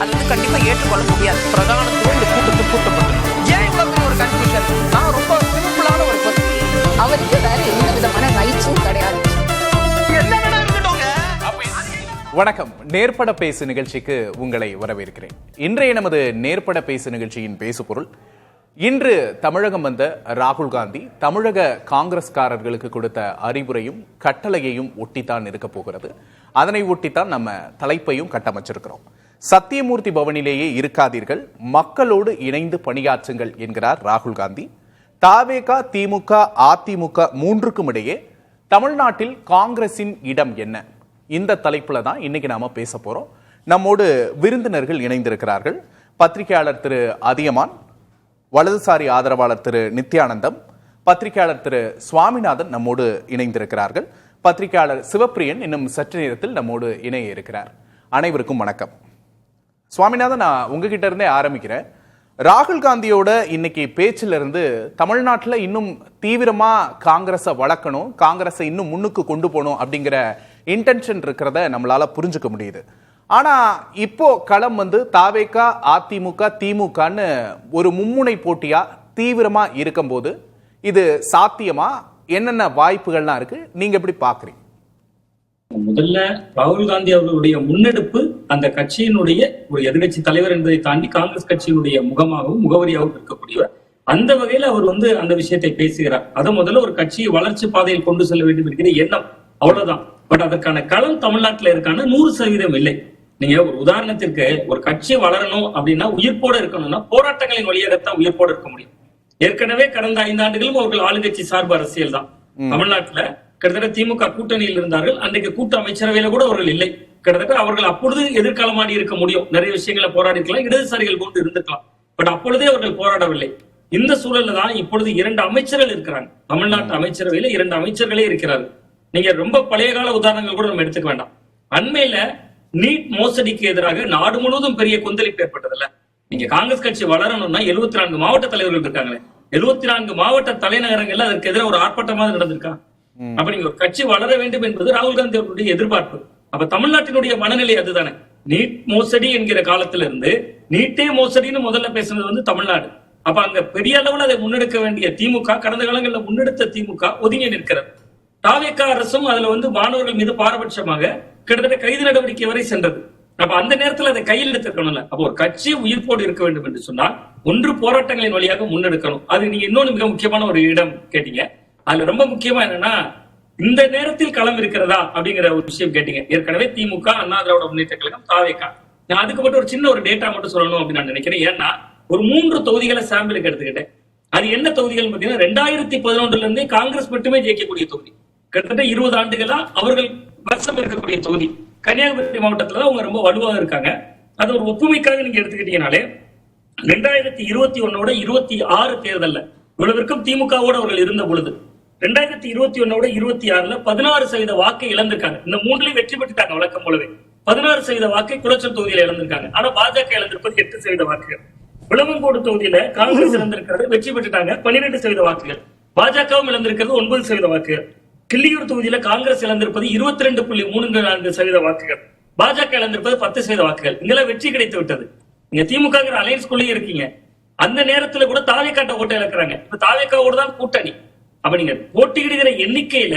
அது வந்து கண்டிப்பா ஏற்றுக்கொள்ள முடியாது. பிரதானத்துவம் இந்த கூட்டத்தில் கூட்டப்பட்டது. ஏன் இவ்வளவு பெரிய ஒரு கன்ஃபியூஷன்? நான் ரொம்ப சிம்பிளான ஒரு பர்சன். அவருக்கு வேற எந்த விதமான ரைட்ஸும் கிடையாது. வணக்கம். நேர்பட பேசு நிகழ்ச்சிக்கு உங்களை வரவேற்கிறேன். இன்றைய நமது நேர்பட பேசு நிகழ்ச்சியின் பேசுபொருள், இன்று தமிழகம் வந்த ராகுல் காந்தி தமிழக காங்கிரஸ்காரர்களுக்கு கொடுத்த அறிவுரையும் கட்டளையையும் ஒட்டித்தான் இருக்க போகிறது. அதனை ஒட்டித்தான் நம்ம தலைப்பையும் கட்டமைச்சிருக்கிறோம். சத்தியமூர்த்தி பவனிலேயே இருக்காதீர்கள், மக்களோடு இணைந்து பணியாற்றுங்கள் என்கிறார் ராகுல் காந்தி. தவேக, திமுக, அதிமுக மூன்றுக்கும் இடையே தமிழ்நாட்டில் காங்கிரசின் இடம் என்ன? இந்த தலைப்புல தான் இன்னைக்கு நாம பேச போறோம். நம்மோடு விருந்தினர்கள் இணைந்திருக்கிறார்கள். பத்திரிகையாளர் திரு அதியமான், வலதுசாரி ஆதரவாளர் திரு நித்யானந்தம், பத்திரிகையாளர் திரு சுவாமிநாதன் நம்மோடு இணைந்திருக்கிறார்கள். பத்திரிகையாளர் சிவப்பிரியன் இன்னும் சற்று நேரத்தில் நம்மோடு இணைய இருக்கிறார். அனைவருக்கும் வணக்கம். சுவாமிநாதன், நான் உங்ககிட்ட இருந்தே ஆரம்பிக்கிறேன். ராகுல் காந்தியோட இன்னைக்கு பேச்சில இருந்து தமிழ்நாட்டில் இன்னும் தீவிரமா காங்கிரஸை வளர்க்கணும், காங்கிரஸை இன்னும் முன்னுக்கு கொண்டு போகணும் அப்படிங்கிற இன்டென்ஷன் இருக்கிறத நம்மளால புரிஞ்சுக்க முடியுது. ஆனா இப்போ களம் வந்து தவேக, அதிமுக, திமுகன்னு ஒரு மும்முனை போட்டியா தீவிரமா இருக்கும்போது இது சாத்தியமா? என்னென்ன வாய்ப்புகள்லாம் இருக்கு? நீங்க எப்படி பாக்குறீங்க? முதல்ல ராகுல் காந்தி அவர்களுடைய முன்னெடுப்பு அந்த கட்சியினுடைய ஒரு எதிர்கட்சி தலைவர் என்பதை தாண்டி காங்கிரஸ் கட்சியினுடைய முகமாகவும் முகவரியாகவும் இருக்கக்கூடியவர். அந்த வகையில் அவர் அந்த விஷயத்தை பேசுகிறார். அதை முதல்ல ஒரு கட்சியை வளர்ச்சி பாதையில் கொண்டு செல்ல வேண்டும் என்கிற எண்ணம், அவ்வளவுதான். பட் அதற்கான களம் தமிழ்நாட்டில் இருக்கான 100% இல்லை. நீங்க ஒரு உதாரணத்திற்கு ஒரு கட்சி வளரணும் அப்படின்னா உயிர்ப்போட இருக்கணும்னா போராட்டங்களின் வழியாகத்தான் உயிர்ப்போட இருக்க முடியும். ஏற்கனவே கடந்த 5 ஆண்டுகளும் அவர்கள் ஆளுங்கட்சி சார்பு அரசியல் தான். தமிழ்நாட்டுல கிட்டத்தட்ட திமுக கூட்டணியில் இருந்தார்கள். அன்றைக்கு கூட்ட அமைச்சரவையில கூட அவர்கள் இல்லை. கிட்டத்தட்ட அவர்கள் அப்பொழுது எதிர்காலமாடி இருக்க முடியும். நிறைய விஷயங்களை போராடி இருக்கலாம், இடதுசாரிகள் கொண்டு இருந்துக்கலாம். பட் அப்பொழுதே அவர்கள் போராடவில்லை. இந்த சூழல்ல தான் இப்பொழுது 2 அமைச்சர்கள் இருக்கிறாங்க. தமிழ்நாட்டு அமைச்சரவையில 2 அமைச்சர்களே இருக்கிறார்கள். நீங்க ரொம்ப பழைய கால உதாரணங்கள் கூட நம்ம எடுத்துக்க வேண்டாம். அண்மையில நீட் மோசடிக்கு எதிராக நாடு முழுவதும் பெரிய கொந்தளிப்பு ஏற்பட்டதில்ல. நீங்க காங்கிரஸ் கட்சி வளரணும்னா 74 மாவட்ட தலைவர்கள் இருக்காங்களே, 74 மாவட்ட தலைநகரங்கள்ல அதற்கு எதிராக ஒரு ஆர்ப்பாட்டமாக நடந்திருக்கா? அப்ப நீங்க ஒரு கட்சி வளர வேண்டும் என்பது ராகுல் காந்தி அவர்களுடைய எதிர்பார்ப்பு. அப்ப தமிழ்நாட்டினுடைய மனநிலை அதுதானே. நீட் மோசடி என்கிற காலத்துல இருந்து நீட்டே மோசடின்னு முதல்ல பேசுனது தமிழ்நாடு. அப்ப அங்க பெரிய அளவில் அதை முன்னெடுக்க வேண்டிய திமுக, கடந்த காலங்களில் முன்னெடுத்த திமுக ஒதுங்கி நிற்கிறது. தவேக அரசும் அதுல மாணவர்கள் மீது பாரபட்சமாக கிட்டத்தட்ட கைது நடவடிக்கை வரை சென்றது. அப்ப அந்த நேரத்தில் அதை கையில் எடுத்துக்கணும்ல. அப்ப ஒரு கட்சி உயிர்ப்போடு இருக்க வேண்டும் என்று சொன்னால் ஒன்று போராட்டங்களின் வழியாக முன்னெடுக்கணும். அது நீங்க இன்னொன்னு மிக முக்கியமான ஒரு இடம் கேட்டீங்க. அதுல ரொம்ப முக்கியமா என்னன்னா, இந்த நேரத்தில் களம் இருக்கிறதா அப்படிங்கிற ஒரு விஷயம் கேட்டீங்க. ஏற்கனவே திமுக, அண்ணா திராவிட முன்னேற்ற கழகம், தவேக. நான் அதுக்கு மட்டும் ஒரு சின்ன ஒரு டேட்டா மட்டும் சொல்லணும் அப்படின்னு நான் நினைக்கிறேன். ஏன்னா ஒரு 3 தொகுதிகளை சாம்பிளுக்கு எடுத்துக்கிட்டேன். அது என்ன தொகுதிகள் பாத்தீங்கன்னா 2011 இருந்தே காங்கிரஸ் மட்டுமே ஜெயிக்கக்கூடிய தொகுதி. கிட்டத்தட்ட 20 ஆண்டுகளா அவர்கள் வசம் இருக்கக்கூடிய தொகுதி. கன்னியாகுமரி மாவட்டத்துல அவங்க ரொம்ப வலுவாக இருக்காங்க. அது ஒரு ஒப்புமைக்காக நீங்க எடுத்துக்கிட்டீங்கனாலே 2021 26 தேர்தல்ல இவ்வளவிற்கும் திமுகவோட அவர்கள் இருந்த பொழுது 2021 26ல 16% வாக்கை இழந்திருக்காங்க. இந்த 3லயும் வெற்றி பெற்றுட்டாங்க. வழக்கம் போலவே 16% வாக்கை குளச்சல் தொகுதியில இழந்திருக்காங்க. ஆனா பாஜக இழந்திருப்பது 8% வாக்குகள். விளவங்கோடு தொகுதியில காங்கிரஸ் இழந்திருக்கிறது, வெற்றி பெற்றுட்டாங்க 12% வாக்குகள். பாஜகவும் இழந்திருக்கிறது 9% வாக்குகள். கிள்ளியூர் தொகுதியில காங்கிரஸ் இழந்திருப்பது 22.34% வாக்குகள். பாஜக இழந்திருப்பது 10% வாக்குகள். இங்கெல்லாம் வெற்றி கிடைத்து விட்டது. நீங்க திமுக அலையன்ஸ்குள்ளேயே இருக்கீங்க. அந்த நேரத்துல கூட தவேக ஓட்டை இழக்கிறாங்க. இப்ப தவேகவோடு தான் கூட்டணி. அப்ப நீங்க போட்டியிடுகிற எண்ணிக்கையில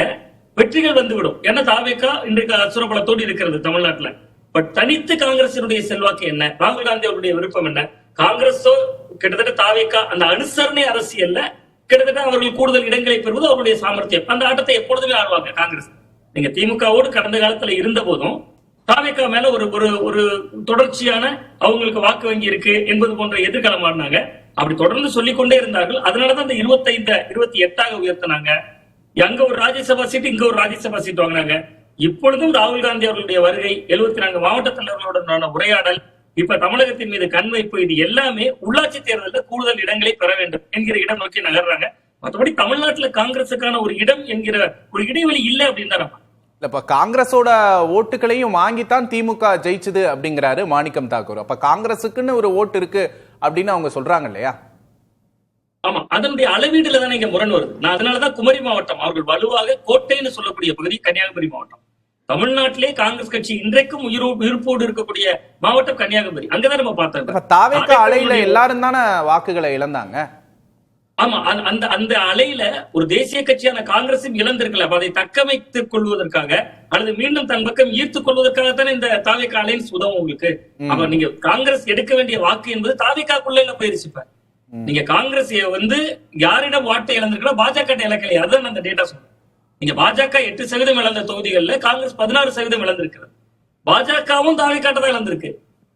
வெற்றிகள் வந்துவிடும். ஏன்னா தவேக இன்றைக்கு அசுரபலத்தோடு இருக்கிறது தமிழ்நாட்டுல. பட் தனித்து காங்கிரசினுடைய செல்வாக்கு என்ன? ராகுல் காந்தி அவருடைய விருப்பம் என்ன? காங்கிரஸோ கிட்டத்தட்ட தவேக அந்த அனுசரணை அரசியல்ல கிட்டத்தட்ட அவர்கள் கூடுதல் இடங்களை பெறுவது அவருடைய சாமர்த்தியம். அந்த ஆட்டத்தை எப்பொழுதுமே ஆடுவாங்க காங்கிரஸ். நீங்க திமுகவோடு கடந்த காலத்துல இருந்த போதும் தவேக மேல ஒரு தொடர்ச்சியான அவங்களுக்கு வாக்கு வங்கி இருக்கு என்பது போன்ற எதிர்காலம் ஆடினாங்க. அப்படி தொடர்ந்து சொல்லிக்கொண்டே இருந்தார்கள். அதனாலதான் இந்த 25 28 உயர்த்தினாங்க. அங்க ஒரு ராஜ்யசபா சீட், இங்க ஒரு ராஜ்யசபா சீட் வாங்கினாங்க. இப்பொழுதும் ராகுல் காந்தி அவர்களுடைய வருகை, 74 மாவட்ட தலைவர்களுடனான உரையாடல், இப்ப தமிழகத்தின் மீது கண் வைப்பு, இது எல்லாமே உள்ளாட்சி தேர்தலில் கூடுதல் இடங்களை பெற வேண்டும் என்கிற இடம் நோக்கி நகர்றாங்க. மற்றபடி தமிழ்நாட்டுல காங்கிரசுக்கான ஒரு இடம் என்கிற ஒரு இடைவெளி இல்லை அப்படின்னு தான். இப்ப காங்கிரஸோட ஓட்டுகளையும் வாங்கித்தான் திமுக ஜெயிச்சது அப்படிங்கிறாரு மாணிக்கம் தாக்கூர். அப்ப காங்கிரசுக்குன்னு ஒரு ஓட்டு இருக்கு அப்படின்னு அவங்க சொல்றாங்க இல்லையா? ஆமா, அதனுடைய அளவீடுல தானே இங்க முரண் வருது. நான் அதனாலதான் குமரி மாவட்டம் அவர்கள் வலுவாக கோட்டைன்னு சொல்லக்கூடிய பகுதி கன்னியாகுமரி மாவட்டம். தமிழ்நாட்டிலே காங்கிரஸ் கட்சி இன்றைக்கும் உயிர்ப்போடு இருக்கக்கூடிய மாவட்டம் கன்னியாகுமரி. அங்கதான் நம்ம பார்த்தோம். தாவேகா அலையில எல்லாரும் தானே வாக்குகளை இழந்தாங்க. ஆமா, அந்த அலையில ஒரு தேசிய கட்சியான காங்கிரசும் இழந்திருக்கல. அதை தக்க வைத்துக் கொள்வதற்காக அல்லது மீண்டும் தன் பக்கம் ஈர்த்துக் கொள்வதற்காகத்தானே இந்த தாவேகா அலைன்ஸ் உதவும் உங்களுக்கு. அப்ப நீங்க காங்கிரஸ் எடுக்க வேண்டிய வாக்கு என்பது தாவேகாக்குள்ள போயிருச்சு. நீங்க காங்கிரஸ் யாரிடம் வாட்டை இழந்திருக்கா, பாஜக இழக்கலையே. அதுதான் அந்த டேட்டா சொல்றேன். நீங்க பாஜக 8% இழந்த தொகுதிகள்ல காங்கிரஸ் 16% இழந்திருக்கிறது. பாஜகவும் தாவேகாட்ட தான் இழந்திருக்கு.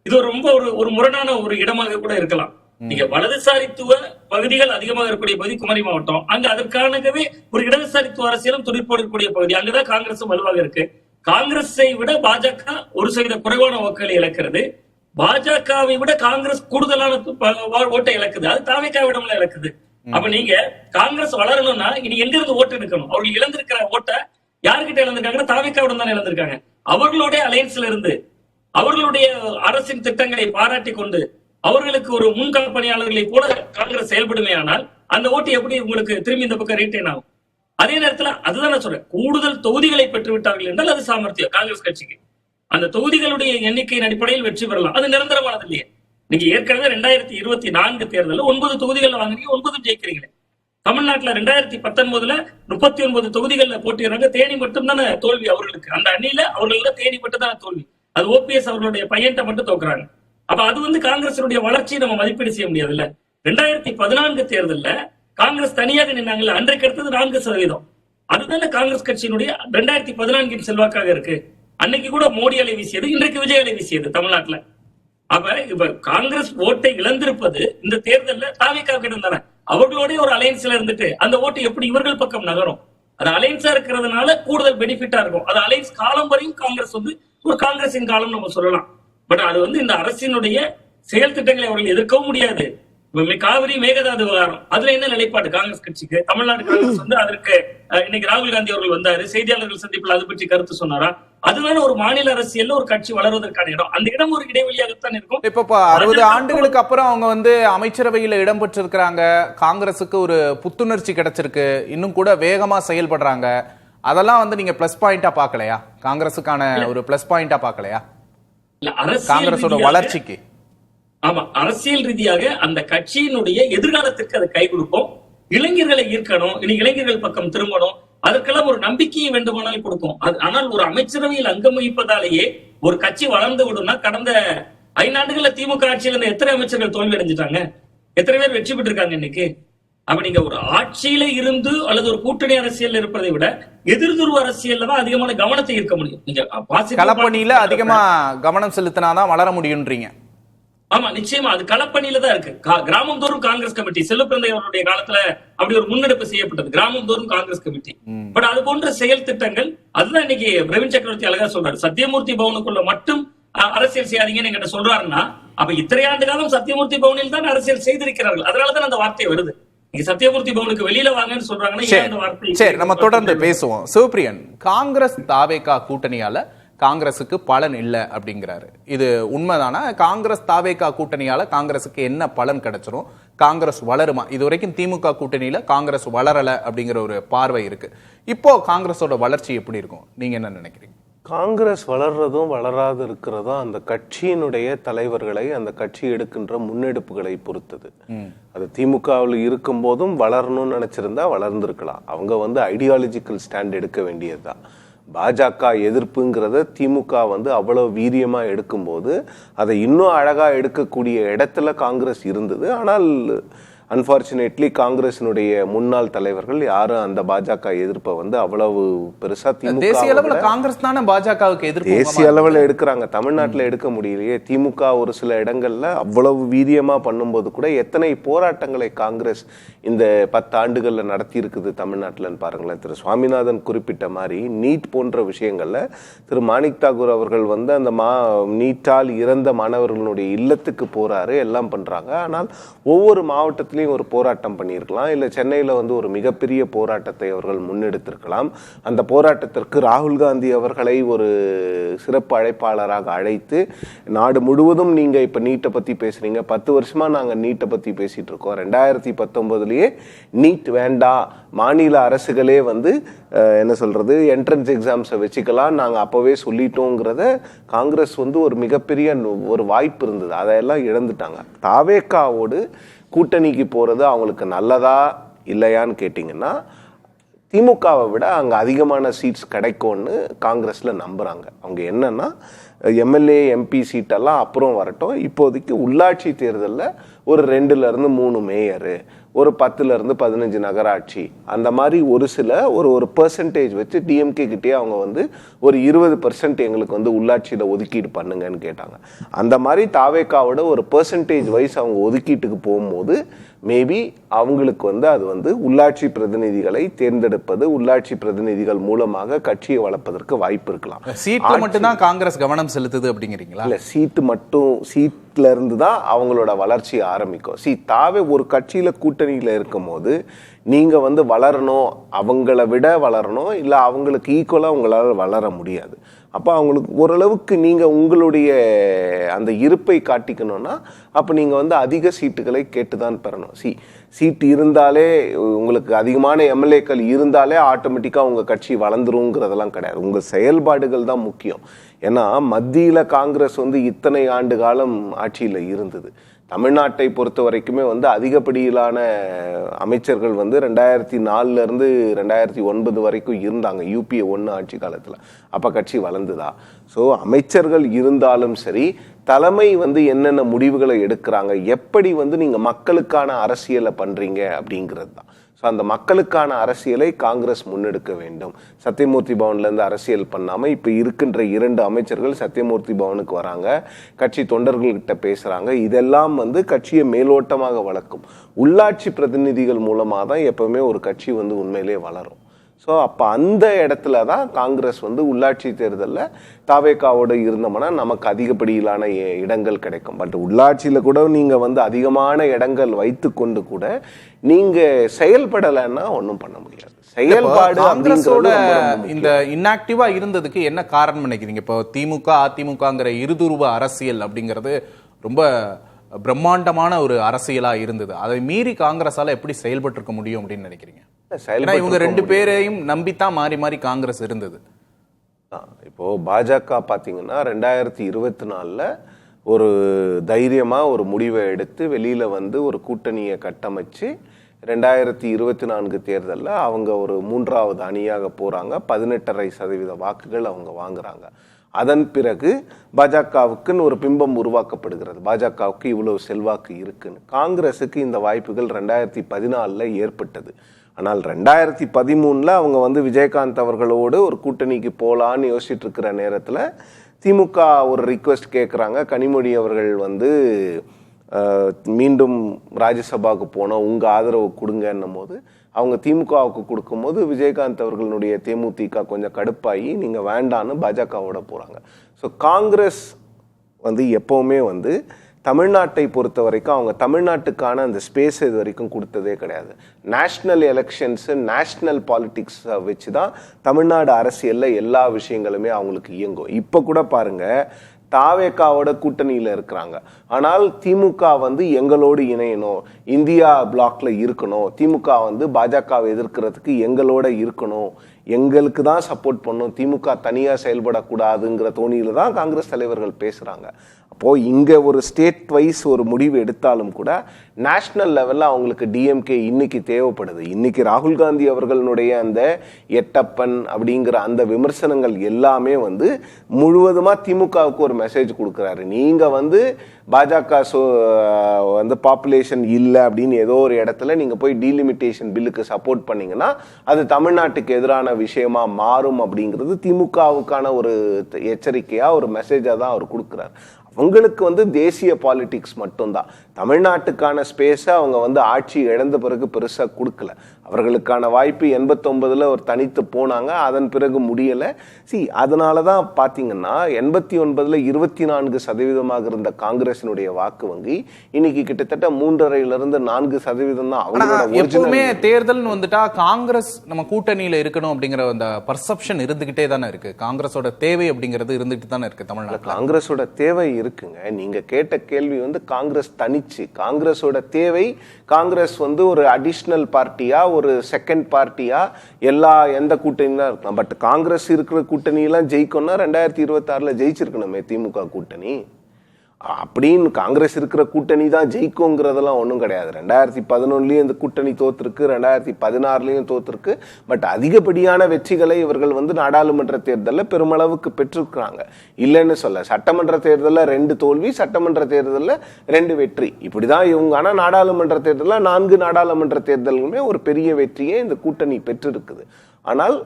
இது ரொம்ப ஒரு முரணான ஒரு இடமாக கூட இருக்கலாம். நீங்க வலதுசாரித்துவ பகுதிகள் அதிகமாக இருக்கக்கூடிய பகுதி குமரி மாவட்டம். அங்க அதற்கானவே ஒரு இடதுசாரித்துவ அரசியலும் துடிப்போடு இருக்கக்கூடிய பகுதி. அங்கதான் காங்கிரஸ் வலுவாக இருக்கு. காங்கிரஸை விட பாஜக 1% குறைவான வாக்குகளை இழக்கிறது. பாஜகவை விட காங்கிரஸ் கூடுதலான ஓட்டை இழக்குது. அது தாவேகாவிடம்ல இழக்குது. அப்ப நீங்க காங்கிரஸ் வளரணும்னா இனி எங்க இருந்து ஓட்டு எடுக்கணும்? அவர்கள் இழந்திருக்கிற ஓட்டை யாருக்கிட்ட இழந்திருக்காங்கன்னா தாவேகாவிடம் தான் இழந்திருக்காங்க. அவர்களுடைய அலையன்ஸ்ல இருந்து அவர்களுடைய அரசின் திட்டங்களை பாராட்டி கொண்டு அவர்களுக்கு ஒரு முன்கள பணியாளர்களை போல காங்கிரஸ் செயல்படுமே. ஆனால் அந்த ஓட்டு எப்படி உங்களுக்கு திரும்பி இந்த பக்கம் ரீட்டைன் ஆகும்? அதே நேரத்தில் அதுதான் நான் சொல்றேன், கூடுதல் தொகுதிகளை பெற்று விட்டார்கள் என்றால் அது சாமர்த்தியம் காங்கிரஸ் கட்சிக்கு. அந்த தொகுதிகளுடைய எண்ணிக்கையின் அடிப்படையில் வெற்றி பெறலாம். அது நிரந்தரமானது இல்லையே. நீங்க ஏற்கனவே 2024 தேர்தலில் 9 தொகுதிகள் வாங்குறீங்க, 9 ஜெயிக்கிறீங்களே. தமிழ்நாட்டுல 2019 39 தொகுதிகள்ல போட்டிடுறாங்க. தேனி மட்டும் தானே தோல்வி அவர்களுக்கு. அந்த அணியில அவர்கள தேனி மட்டும் தானே தோல்வி. அது ஓபிஎஸ் அவர்களுடைய பையன்ட்ட மட்டும் தோக்குறாங்க. அப்ப அது காங்கிரசினுடைய வளர்ச்சியை நம்ம மதிப்பீடு செய்ய முடியாது இல்ல. 2014 தேர்தல்ல காங்கிரஸ் தனியாக நின்னாங்கல்ல, அன்றைக்கு அடுத்தது 4%. அதுதானே காங்கிரஸ் கட்சியினுடைய 2014 செல்வாக்காக இருக்கு. அன்னைக்கு கூட மோடி அலை வீசியது, இன்றைக்கு விஜய் அலை வீசியது தமிழ்நாட்டுல. இப்ப காங்கிரஸ் ஓட்டை இழந்திருப்பது இந்த தேர்தல்ல தாவேகா கிட்ட தானே. அவர்களோட ஒரு அலையன்ஸ்ல இருந்துட்டு அந்த ஓட்டு எப்படி இவர்கள் பக்கம் நகரும்? அது அலையன்ஸா இருக்கிறதுனால கூடுதல் பெனிஃபிட்டா இருக்கும். அது அலையன்ஸ் காலம் வரையும் காங்கிரஸ் ஒரு காங்கிரசின் காலம் நம்ம சொல்லலாம். பட் அது இந்த அரசினுடைய செயல் திட்டங்களை அவர்கள் எதிர்க்கவும் முடியாது. காவிரி மேகதாது விவகாரம் அதுல என்ன நிலைப்பாடு காங்கிரஸ் கட்சிக்கு? தமிழ்நாடு காங்கிரஸ் அதற்கு இன்னைக்கு ராகுல் காந்தி அவர்கள் வந்தாரு, செய்தியாளர்கள் சந்திப்பில் அது பற்றி கருத்து சொன்னாரா? அதுதானே ஒரு மாநில அரசியல்ல ஒரு கட்சி வளர்வதற்கான இடம். அந்த இடம் ஒரு இடைவெளியாகத்தான் இருக்கும். இப்ப 60 ஆண்டுகளுக்கு அப்புறம் அவங்க அமைச்சரவையில இடம் பெற்றிருக்கிறாங்க. காங்கிரசுக்கு ஒரு புத்துணர்ச்சி கிடைச்சிருக்கு, இன்னும் கூட வேகமா செயல்படுறாங்க. அதெல்லாம் நீங்க பிளஸ் பாயிண்டா பாக்கலையா? காங்கிரசுக்கான ஒரு பிளஸ் பாயிண்டா பாக்கலையா காங்கிரஸோட வளர்ச்சிக்கு? ஆமா, அரசியல் ரீதியாக அந்த கட்சியினுடைய எதிர்காலத்திற்கு அதை கை கொடுக்கும். இளைஞர்களை ஈர்க்கணும், இனி இளைஞர்கள் பக்கம் திரும்பணும், அதற்கெல்லாம் ஒரு நம்பிக்கையை வேண்டுமானால் கொடுக்கும். ஆனால் ஒரு அமைச்சரவையில் அங்கம் வகிப்பதாலேயே ஒரு கட்சி வளர்ந்து விடும்னா, கடந்த 5 ஆண்டுகள்ல திமுக ஆட்சியில் இருந்த எத்தனை அமைச்சர்கள் தோல்வி அடைஞ்சிட்டாங்க? எத்தனை பேர் வெற்றி பெற்றிருக்காங்க இன்னைக்கு? அப்ப நீங்க ஒரு ஆட்சியில இருந்து அல்லது ஒரு கூட்டணி அரசியல் இருப்பதை விட எதிர்துருவ அரசியல்ல தான் அதிகமான கவனத்தை ஈர்க்க முடியும். நீங்க களப்பணியில அதிகமா கவனம் செலுத்தினாதான் வளர முடியும்ன்றீங்க. ஆமா, நிச்சயமா அது களப்பணியில தான் இருக்கு. கிராமம் தோறும் காங்கிரஸ் கமிட்டி செல்வப்பிரந்தை அவருடைய காலத்துல அப்படி ஒரு முன்னெடுப்பு செய்யப்பட்டது, கிராமம் தோறும் காங்கிரஸ் கமிட்டி. பட் அது போன்ற செயல் திட்டங்கள் அதுதான் இன்னைக்கு பிரவீன் சக்கரவர்த்தி அழகா சொல்றாரு. சத்தியமூர்த்தி பவனுக்குள்ள மட்டும் அரசியல் செய்யாதீங்கன்னு என்கிட்ட சொல்றாருன்னா, அப்ப இத்தனை ஆண்டு காலம் சத்தியமூர்த்தி பவனில் தான் அரசியல் செய்திருக்கிறார்கள். அதனாலதான் அந்த வார்த்தை வருது. சத்தியமூர்த்தி பவனுக்கு வெளியில வாங்கன்னு சொல்றாங்கன்னா சரி, நம்ம தொடர்ந்து பேசுவோம். சிவபிரியன், காங்கிரஸ் தாவேகா கூட்டணியால காங்கிரசுக்கு பலன் இல்லை அப்படிங்கிறாரு. இது உண்மைதானா? காங்கிரஸ் தாவேகா கூட்டணியால காங்கிரசுக்கு என்ன பலன் கிடைச்சிரும்? காங்கிரஸ் வளருமா? இது வரைக்கும் திமுக கூட்டணியில காங்கிரஸ் வளரல அப்படிங்கிற ஒரு பார்வை இருக்கு. இப்போ காங்கிரஸோட வளர்ச்சி எப்படி இருக்கும்? நீங்க என்ன நினைக்கிறீங்க? காங்கிரஸ் வளர்றதும் வளராது இருக்கிறதும் அந்த கட்சியினுடைய தலைவர்களை, அந்த கட்சி எடுக்கின்ற முன்னெடுப்புகளை பொறுத்தது. அது திமுகவில் இருக்கும் போதும் வளரணும்னு நினைச்சிருந்தா வளர்ந்துருக்கலாம். அவங்க ஐடியாலஜிக்கல் ஸ்டாண்ட் எடுக்க வேண்டியதுதான். பாஜக எதிர்ப்புங்கிறத திமுக அவ்வளவு வீரியமா எடுக்கும்போது அதை இன்னும் அழகா எடுக்கக்கூடிய இடத்துல காங்கிரஸ் இருந்தது. ஆனால் அன்பார்ச்சுனேட்லி காங்கிரசினுடைய முன்னாள் தலைவர்கள் யாரும் அந்த பாஜக எதிர்ப்பை அவ்வளவு பெருசா தேசிய அளவுல காங்கிரஸ் தானே பாஜகவுக்கு எதிர்ப்பு தேசிய அளவுல எடுக்கிறாங்க. தமிழ்நாட்டில் எடுக்க முடியலையே. திமுக ஒரு சில இடங்கள்ல அவ்வளவு வீரியமா பண்ணும்போது கூட எத்தனை போராட்டங்களை காங்கிரஸ் இந்த 10 ஆண்டுகள்ல நடத்தி இருக்குது தமிழ்நாட்டில்னு பாருங்களேன். திரு சுவாமிநாதன் குறிப்பிட்ட மாதிரி நீட் போன்ற விஷயங்கள்ல திரு மாணிக் தாகூர் அவர்கள் அந்த நீட்டால் இறந்த மாணவர்களுடைய இல்லத்துக்கு போறாரு, எல்லாம் பண்றாங்க. ஆனால் ஒவ்வொரு மாவட்டத்திலும் இடத்துலையும் ஒரு போராட்டம் பண்ணியிருக்கலாம், இல்லை சென்னையில் வந்து ஒரு மிகப்பெரிய போராட்டத்தை அவர்கள் முன்னெடுத்திருக்கலாம். அந்த போராட்டத்திற்கு ராகுல் காந்தி அவர்களை ஒரு சிறப்பு அழைப்பாளராக அழைத்து நாடு முழுவதும் நீங்கள் இப்போ நீட்டை பற்றி பேசுகிறீங்க, 10 வருஷமாக நாங்கள் நீட்டை பற்றி பேசிகிட்டு இருக்கோம், 2019 நீட் வேண்டாம், மாநில அரசுகளே வந்து என்ன சொல்கிறது என்ட்ரன்ஸ் எக்ஸாம்ஸை வச்சுக்கலாம் நாங்கள் அப்போவே சொல்லிட்டோங்கிறத காங்கிரஸ் வந்து ஒரு மிகப்பெரிய ஒரு வாய்ப்பு இருந்தது, அதையெல்லாம் இழந்துட்டாங்க. தாவேக்காவோடு கூட்டணிக்கு போகிறது அவங்களுக்கு நல்லதா இல்லையான்னு கேட்டிங்கன்னா திமுகவை விட அங்கே அதிகமான சீட்ஸ் கிடைக்கும்னு காங்கிரஸில் நம்புகிறாங்க. அவங்க என்னன்னா எம்எல்ஏ எம்பி சீட்டெல்லாம் அப்புறம் வரட்டும், இப்போதைக்கு உள்ளாட்சி தேர்தலில் ஒரு 2லேருந்து 3 மேயரு, ஒரு 10லேருந்து 15 நகராட்சி, அந்த மாதிரி ஒரு பெர்சன்டேஜ் வச்சு டிஎம்கே கிட்டே அவங்க வந்து ஒரு 20% எங்களுக்கு வந்து உள்ளாட்சியில் ஒதுக்கீடு பண்ணுங்கன்னு கேட்டாங்க. அந்த மாதிரி தாவேக்காவோட ஒரு பெர்சன்டேஜ் வைஸ் அவங்க ஒதுக்கீட்டுக்கு போகும்போது மேபி அவங்களுக்கு வந்து அது வந்து உள்ளாட்சி பிரதிநிதிகளை தேர்ந்தெடுப்பது, உள்ளாட்சி பிரதிநிதிகள் மூலமாக கட்சியை வளர்ப்பதற்கு வாய்ப்பு இருக்கலாம். சீட்ல மட்டும்தான் காங்கிரஸ் கவனம் செலுத்துது அப்படிங்கிறீங்களா? இல்ல, சீட்ல இருந்து தான் அவங்களோட வளர்ச்சி ஆரம்பிக்கும். தாவே ஒரு கட்சியில கூட்டணியில இருக்கும் போது நீங்க வந்து வளரணும், அவங்கள விட வளரணும், இல்ல அவங்களுக்கு ஈக்குவலா உங்களால வளர முடியாது. அப்போ அவங்களுக்கு ஓரளவுக்கு நீங்கள் உங்களுடைய அந்த இருப்பை காட்டிக்கணும்னா அப்போ நீங்கள் வந்து அதிக சீட்டுகளை கேட்டு தான் பெறணும். சீட்டு இருந்தாலே உங்களுக்கு அதிகமான எம்எல்ஏக்கள் இருந்தாலே ஆட்டோமேட்டிக்காக உங்கள் கட்சி வளர்ந்துருங்கிறதெல்லாம் கிடையாது. உங்கள் செயல்பாடுகள் தான் முக்கியம். ஏன்னா மத்தியில் காங்கிரஸ் வந்து இத்தனை ஆண்டு காலம் ஆட்சியில் இருந்தது. தமிழ்நாட்டை பொறுத்த வரைக்குமே வந்து அதிகப்படியிலான அமைச்சர்கள் வந்து 2004 2009 வரைக்கும் இருந்தாங்க UPA 1 ஆட்சி காலத்தில். அப்போ கட்சி வளர்ந்துதா? ஸோ அமைச்சர்கள் இருந்தாலும் சரி, தலைமை வந்து என்னென்ன முடிவுகளை எடுக்கிறாங்க, எப்படி வந்து நீங்கள் மக்களுக்கான அரசியலை பண்ணுறீங்க அப்படிங்கிறது தான். ஸோ அந்த மக்களுக்கான அரசியலை காங்கிரஸ் முன்னெடுக்க வேண்டும். சத்தியமூர்த்தி பவன்லேருந்து அரசியல் பண்ணாமல் இப்போ இருக்கின்ற 2 அமைச்சர்கள் சத்தியமூர்த்தி பவனுக்கு வராங்க, கட்சி தொண்டர்கள்கிட்ட பேசுகிறாங்க. இதெல்லாம் வந்து கட்சியை மேலோட்டமாக வளர்க்கும். உள்ளாட்சி பிரதிநிதிகள் மூலமாக தான் எப்பவுமே ஒரு கட்சி வந்து உண்மையிலே வளரும். ஸோ அப்போ அந்த இடத்துல தான் காங்கிரஸ் வந்து உள்ளாட்சி தேர்தலில் தாவேக்காவோடு இருந்தோம்னா நமக்கு அதிகப்படியிலான இடங்கள் கிடைக்கும். பட் உள்ளாட்சியில் கூட நீங்கள் வந்து அதிகமான இடங்கள் வைத்து கொண்டு கூட நீங்கள் செயல்படலைன்னா ஒன்றும் பண்ண முடியாது. செயல்பாடு காங்கிரஸோட இந்த இன்ஆக்டிவா இருந்ததுக்கு என்ன காரணம் நினைக்கிறீங்க? இப்போ திமுக அதிமுகங்கிற இருதுருவ அரசியல் அப்படிங்கிறது ரொம்ப பிரம்மாண்டமான ஒரு அரசியலா இருந்தது. அதை மீறி காங்கிரஸால எப்படி செயல்பட்டு இருக்க முடியும் அப்படின்னு நினைக்கிறீங்க? இவங்க 2 பேரையும் நம்பித்தான் மாறி மாறி காங்கிரஸ் இருந்தது. இப்போ பாஜக பாத்தீங்கன்னா 2024 ஒரு தைரியமா ஒரு முடிவை எடுத்து வெளியில வந்து ஒரு கூட்டணியை கட்டமைச்சு 2024 தேர்தலில் அவங்க ஒரு 3வது அணியாக போறாங்க. 18.5% வாக்குகள் அவங்க வாங்குறாங்க. அதன் பிறகு பாஜகவுக்குன்னு ஒரு பிம்பம் உருவாக்கப்படுகிறது. பாஜகவுக்கு இவ்வளவு செல்வாக்கு இருக்குன்னு. காங்கிரஸுக்கு இந்த வாய்ப்புகள் 2014 ஏற்பட்டது. ஆனால் 2013 அவங்க வந்து விஜயகாந்த் அவர்களோடு ஒரு கூட்டணிக்கு போகலான்னு யோசிச்சுட்டு இருக்கிற நேரத்தில் திமுக ஒரு ரிக்வெஸ்ட் கேட்குறாங்க. கனிமொழி அவர்கள் வந்து மீண்டும் ராஜ்யசபாவுக்கு போனோம், உங்கள் ஆதரவு கொடுங்கன்னும் போது அவங்க திமுகவுக்கு கொடுக்கும்போது விஜயகாந்த் அவர்களுடைய தேமுதிக கொஞ்சம் கடுப்பாகி நீங்கள் வேண்டான்னு பாஜகவோட போகிறாங்க. ஸோ காங்கிரஸ் வந்து எப்போவுமே வந்து தமிழ்நாட்டை பொறுத்த வரைக்கும் அவங்க தமிழ்நாட்டுக்கான அந்த ஸ்பேஸ் இது வரைக்கும் கொடுத்ததே கிடையாது. நேஷ்னல் எலெக்ஷன்ஸு, நேஷ்னல் பாலிட்டிக்ஸை வச்சு தான் தமிழ்நாடு அரசியலில் எல்லா விஷயங்களுமே அவங்களுக்கு இயங்கும். இப்போ கூட பாருங்கள், தாவேக்காவோட கூட்டணியில் இருக்கிறாங்க. ஆனால் திமுக வந்து எங்களோடு இணையணும், இந்தியா பிளாக்ல இருக்கணும், திமுக வந்து பாஜகவை எதிர்க்கிறதுக்கு எங்களோட இருக்கணும், எங்களுக்கு தான் சப்போர்ட் பண்ணணும், திமுக தனியாக செயல்படக்கூடாதுங்கிற தோணியில தான் காங்கிரஸ் தலைவர்கள் பேசுகிறாங்க. அப்போது இங்கே ஒரு ஸ்டேட் வைஸ் ஒரு முடிவு எடுத்தாலும் கூட நேஷ்னல் லெவலில் அவங்களுக்கு டிஎம்கே இன்னைக்கு தேவைப்படுது. இன்னைக்கு ராகுல் காந்தி அவர்களுடைய அந்த எட்டப்பன் அப்படிங்கிற அந்த விமர்சனங்கள் எல்லாமே வந்து முழுவதுமாக திமுகவுக்கு ஒரு மெசேஜ் கொடுக்குறாரு. நீங்கள் வந்து பாஜக வந்து பாப்புலேஷன் இல்லை அப்படின்னு ஏதோ ஒரு இடத்துல நீங்கள் போய் டீலிமிட்டேஷன் பில்லுக்கு சப்போர்ட் பண்ணீங்கன்னா அது தமிழ்நாட்டுக்கு எதிரான விஷயமா மாறும் அப்படிங்கிறது திமுகவுக்கான ஒரு எச்சரிக்கையாக ஒரு மெசேஜாக தான் அவர் கொடுக்குறாரு. அவங்களுக்கு வந்து தேசிய பாலிடிக்ஸ் மட்டும்தான், தமிழ்நாட்டுக்கான ஸ்பேஸை அவங்க வந்து ஆட்சி இழந்த பிறகு பெருசாக கொடுக்கல. அவர்களுக்கான வாய்ப்பு 89 ஒரு தனித்து போனாங்க, அதன் பிறகு முடியலை. அதனால தான் பார்த்தீங்கன்னா 89 24% இருந்த காங்கிரசினுடைய வாக்கு வங்கி இன்னைக்கு கிட்டத்தட்ட 3.5% 4% தான் அவங்களோட. எப்பவுமே தேர்தல்னு வந்துட்டா காங்கிரஸ் நம்ம கூட்டணியில இருக்கணும் அப்படிங்கிற அந்த பர்செப்ஷன் இருந்துகிட்டே தானே இருக்கு. காங்கிரஸோட தேவை அப்படிங்கிறது இருந்துகிட்டு தானே இருக்கு தமிழ்நாட்டில். காங்கிரஸோட தேவை இருக்குங்க. நீங்க கேட்ட கேள்வி காங்கிரஸ் தனிச்சு, காங்கிரஸோட தேவை, காங்கிரஸ் ஒரு அடிஷனல் பார்ட்டியா, ஒரு செகண்ட் பார்ட்டியா, எந்த கூட்டணி தான் இருக்கலாம். பட் காங்கிரஸ் இருக்கிற கூட்டணியெல்லாம் ஜெயிக்கணும்னா 2026 ஜெயிச்சிருக்கணுமே திமுக கூட்டணி. அப்படின்னு காங்கிரஸ் இருக்கிற கூட்டணி தான் ஜெயிக்குங்கிறதெல்லாம் ஒன்றும் கிடையாது. 2011 இந்த கூட்டணி தோத்துருக்கு, 2016 தோத்துருக்கு. பட் அதிகப்படியான வெற்றிகளை இவர்கள் நாடாளுமன்ற தேர்தலில் பெருமளவுக்கு பெற்றிருக்கிறாங்க, இல்லைன்னு சொல்ல. சட்டமன்ற தேர்தலில் 2 தோல்வி, சட்டமன்ற தேர்தலில் 2 வெற்றி, இப்படிதான் இவங்க. ஆனால் நாடாளுமன்ற தேர்தலில் 4 நாடாளுமன்ற தேர்தலுமே ஒரு பெரிய வெற்றியை இந்த கூட்டணி பெற்றிருக்குது. ஆனால்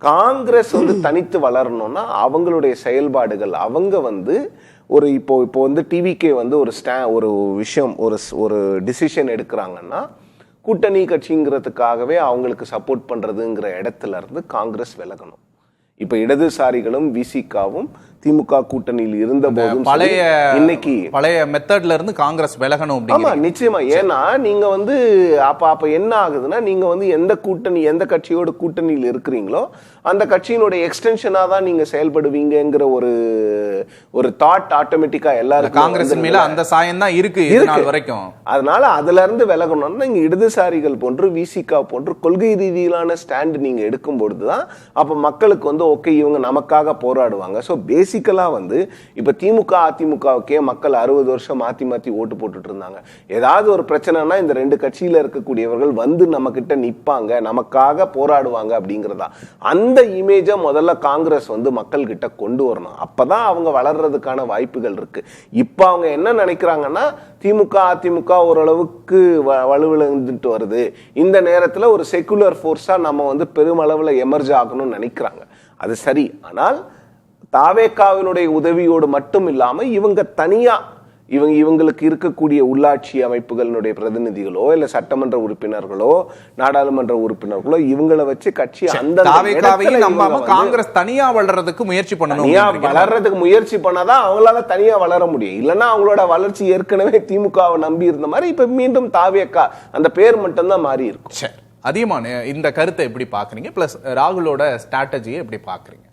காங்கிரஸ் தனித்து வளரணும்னா அவங்களுடைய செயல்பாடுகள், அவங்க இப்போ டிவிகே ஒரு விஷயம், ஒரு டிசிஷன் எடுக்கிறாங்கன்னா கூட்டணி கட்சிங்கிறதுக்காகவே அவங்களுக்கு சப்போர்ட் பண்றதுங்கிற இடத்துல இருந்து காங்கிரஸ் விலகணும். இப்ப இடதுசாரிகளும் விசிகாவும் திமுக கூட்டணியில் இருந்த போதும் பழைய மெத்தட்ல இருந்து காங்கிரஸ் விலகணும். ஆமா, நிச்சயமா. ஏன்னா நீங்க அப்ப என்ன ஆகுதுன்னா, நீங்க எந்த கட்சியோட கூட்டணியில் இருக்கிறீங்களோ அந்த கட்சியினுடைய எக்ஸ்டென்ஷனா தான் நீங்க செயல்படுவீங்கிற ஒரு தாட் ஆட்டோமேட்டிக்கா எல்லாரும் காங்கிரஸ் மேல அந்த சாயம் தான் இருக்கு இதனால் வரைக்கும். அதனால அதுல இருந்து விலகணும்னா நீங்க இடதுசாரிகள் போன்று விசிகா போன்று கொள்கை ரீதியிலான ஸ்டாண்ட் நீங்க எடுக்கும் பொழுதுதான் அப்ப மக்களுக்கு ஓகே இவங்க நமக்காக போராடுவாங்க. ஸோ பேசிக்கலா இப்ப திமுக அதிமுகவுக்கே மக்கள் 60 வருஷம் மாத்தி மாத்தி ஓட்டு போட்டுட்டு இருந்தாங்க. ஏதாவது ஒரு பிரச்சனைனா இந்த 2 கட்சியில இருக்கக்கூடியவர்கள் நம்ம கிட்ட நிப்பாங்க, நமக்காக போராடுவாங்க அப்படிங்கிறதா. அந்த இமேஜ முதல்ல காங்கிரஸ் மக்கள் கிட்ட கொண்டு வரணும். அப்பதான் அவங்க வளர்றதுக்கான வாய்ப்புகள் இருக்கு. இப்ப அவங்க என்ன நினைக்கிறாங்கன்னா, திமுக அதிமுக ஓரளவுக்கு வலுவிழந்துட்டு வருது, இந்த நேரத்துல ஒரு செகுலர் ஃபோர்ஸா நம்ம பெருமளவுல எமர்ஜ் ஆகணும்னு நினைக்கிறாங்க. அது சரி. ஆனால் தாவேகாவினுடைய உதவியோடு மட்டும் இல்லாம இவங்க தனியா இவங்களுக்கு இருக்கக்கூடிய உள்ளாட்சி அமைப்புகளுடைய பிரதிநிதிகளோ இல்ல சட்டமன்ற உறுப்பினர்களோ நாடாளுமன்ற உறுப்பினர்களோ இவங்களை வச்சு கட்சி அந்த காங்கிரஸ் தனியா வளர்றதுக்கு முயற்சி பண்ணணும். வளர்றதுக்கு முயற்சி பண்ணாதான் அவங்களால தனியா வளர முடியும். இல்லைன்னா அவங்களோட வளர்ச்சி ஏற்கனவே திமுகவை நம்பி இருந்த மாதிரி இப்ப மீண்டும் தாவேகா அந்த பேர் மட்டும்தான் மாறி இருக்கும். அதிகமான இந்த கருத்தை எப்படி பாக்குறீங்க? பிளஸ் ராகுலோட ஸ்ட்ராட்டஜியை எப்படி பாக்குறீங்க?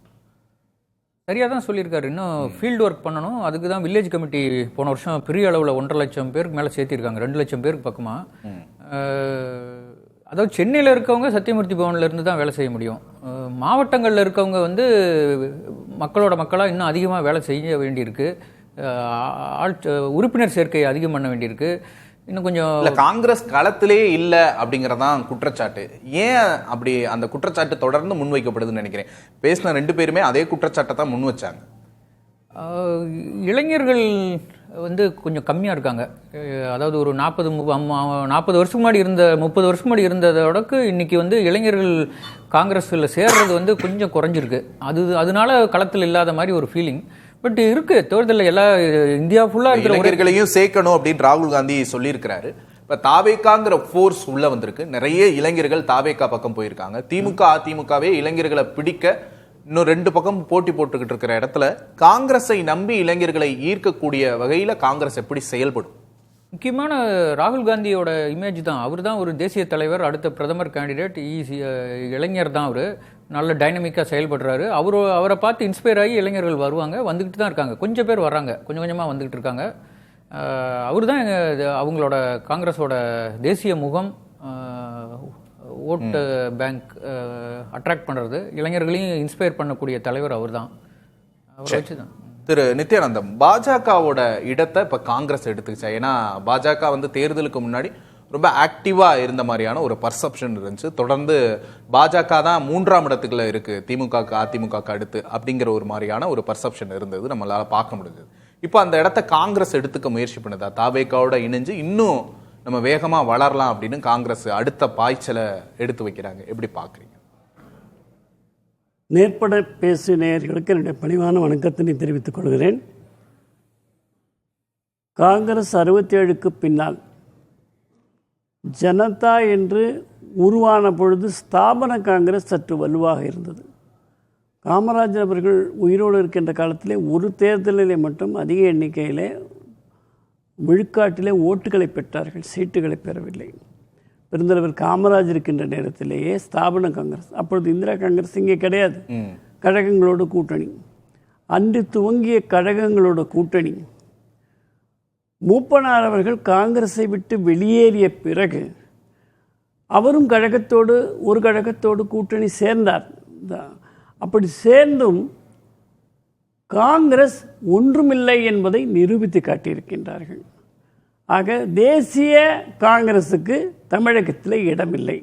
சரியாக தான் சொல்லியிருக்காரு. இன்னும் ஃபீல்டு ஒர்க் பண்ணணும். அதுக்கு தான் வில்லேஜ் கமிட்டி போன வருஷம் பெரிய அளவில் 1.5 லட்சம் பேருக்கு மேலே சேர்த்திருக்காங்க, 2 லட்சம் பேருக்கு பக்கமாக. அதாவது சென்னையில் இருக்கவங்க சத்தியமூர்த்தி பவனில் இருந்து தான் வேலை செய்ய முடியும். மாவட்டங்களில் இருக்கவங்க மக்களோட மக்களாக இன்னும் அதிகமாக வேலை செய்ய வேண்டியிருக்கு. உறுப்பினர் சேர்க்கை அதிகம் பண்ண வேண்டியிருக்கு. இன்னும் கொஞ்சம் காங்கிரஸ் களத்திலே இல்ல அப்படிங்கறதான் குற்றச்சாட்டு. ஏன் அப்படி அந்த குற்றச்சாட்டு தொடர்ந்து முன்வைக்கப்படுதுன்னு நினைக்கிறேன். பேசின 2 பேருமே அதே குற்றச்சாட்டை தான் முன் வச்சாங்க. இளைஞர்கள் கொஞ்சம் கம்மியாக இருக்காங்க. அதாவது ஒரு 40 வருஷத்துக்கு முன்னாடி இருந்த 30 வருஷத்துக்கு முன்னாடி இருந்ததோடக்கு இன்னைக்கு இளைஞர்கள் காங்கிரஸில் சேர்றது கொஞ்சம் குறைஞ்சிருக்கு. அதனால களத்தில் இல்லாத மாதிரி ஒரு ஃபீலிங். பட் இருக்கு தேர்தலில் எல்லா இந்தியா ஃபுல்லா இருக்கிற இளைஞர்களையும் சேர்க்கணும் அப்படின்னு ராகுல் காந்தி சொல்லியிருக்கிறாரு. இப்ப தாவேகாங்கிற ஃபோர்ஸ் உள்ள வந்திருக்கு. நிறைய இளைஞர்கள் தாவேகா பக்கம் போயிருக்காங்க. திமுக அதிமுகவே இளைஞர்களை பிடிக்க இன்னும் 2 பக்கம் போட்டி போட்டுக்கிட்டு இருக்கிற இடத்துல காங்கிரஸை நம்பி இளைஞர்களை ஈர்க்கக்கூடிய வகையில காங்கிரஸ் எப்படி செயல்படும்? முக்கியமான ராகுல் காந்தியோட இமேஜ் தான். அவர் தான் ஒரு தேசிய தலைவர், அடுத்த பிரதமர் கேண்டிடேட். இளைஞர் தான் அவர், நல்ல டைனமிக்காக செயல்படுறாரு. அவரை பார்த்து இன்ஸ்பயர் ஆகி இளைஞர்கள் வருவாங்க, வந்துக்கிட்டு தான் இருக்காங்க. கொஞ்சம் பேர் வர்றாங்க, கொஞ்சம் கொஞ்சமாக வந்துக்கிட்டு இருக்காங்க. அவர் தான் அவங்களோட காங்கிரஸோட தேசிய முகம், ஓட்டு பேங்க் அட்ராக்ட் பண்ணுறது, இளைஞர்களையும் இன்ஸ்பயர் பண்ணக்கூடிய தலைவர் அவர் தான். அவரை வச்சு தான். திரு நித்யானந்தம், பாஜகவோட இடத்தை இப்ப காங்கிரஸ் எடுத்துக்கிச்சா? ஏன்னா பாஜக தேர்தலுக்கு முன்னாடி ரொம்ப ஆக்டிவா இருந்த மாதிரியான ஒரு பர்செப்ஷன் இருந்துச்சு. தொடர்ந்து பாஜக தான் 3ஆம் இடத்துக்குள்ள இருக்கு திமுக அதிமுக அடுத்து அப்படிங்கிற ஒரு மாதிரியான ஒரு பர்செப்ஷன் இருந்தது, நம்மளால பார்க்க முடிஞ்சது. இப்போ அந்த இடத்த காங்கிரஸ் எடுத்துக்க முயற்சி பண்ணுதா? தாவேகாவோட இணைஞ்சு இன்னும் நம்ம வேகமா வளரலாம் அப்படின்னு காங்கிரஸ் அடுத்த பாய்ச்சலை எடுத்து வைக்கிறாங்க. எப்படி பாக்குறீங்க? நேர்பட பேசு நேயர்களுக்கு என்னுடைய பணிவான வணக்கத்தினை தெரிவித்துக் கொள்கிறேன். காங்கிரஸ் 67க்கு பின்னால் ஜனதா என்று உருவான பொழுது ஸ்தாபன காங்கிரஸ் சற்று வலுவாக இருந்தது. காமராஜர் அவர்கள் உயிரோடு இருக்கின்ற காலத்திலே ஒரு தேர்தலிலே மட்டும் அதிக எண்ணிக்கையிலே விழுக்காட்டிலே ஓட்டுகளை பெற்றார்கள், சீட்டுகளை பெறவில்லை. பெருந்தலைவர் காமராஜர் இருக்கின்ற நேரத்திலேயே ஸ்தாபன காங்கிரஸ், அப்பொழுது இந்திரா காங்கிரஸ் இங்கே கிடையாது, கழகங்களோட கூட்டணி. அன்று துவங்கிய கழகங்களோட கூட்டணி மூப்பனார் அவர்கள் காங்கிரஸை விட்டு வெளியேறிய பிறகு அவரும் ஒரு கழகத்தோடு கூட்டணி சேர்ந்தார். அப்படி சேர்ந்தும் காங்கிரஸ் ஒன்றுமில்லை என்பதை நிரூபித்து காட்டியிருக்கின்றார்கள். ஆக தேசிய காங்கிரஸுக்கு தமிழகத்தில் இடமில்லை.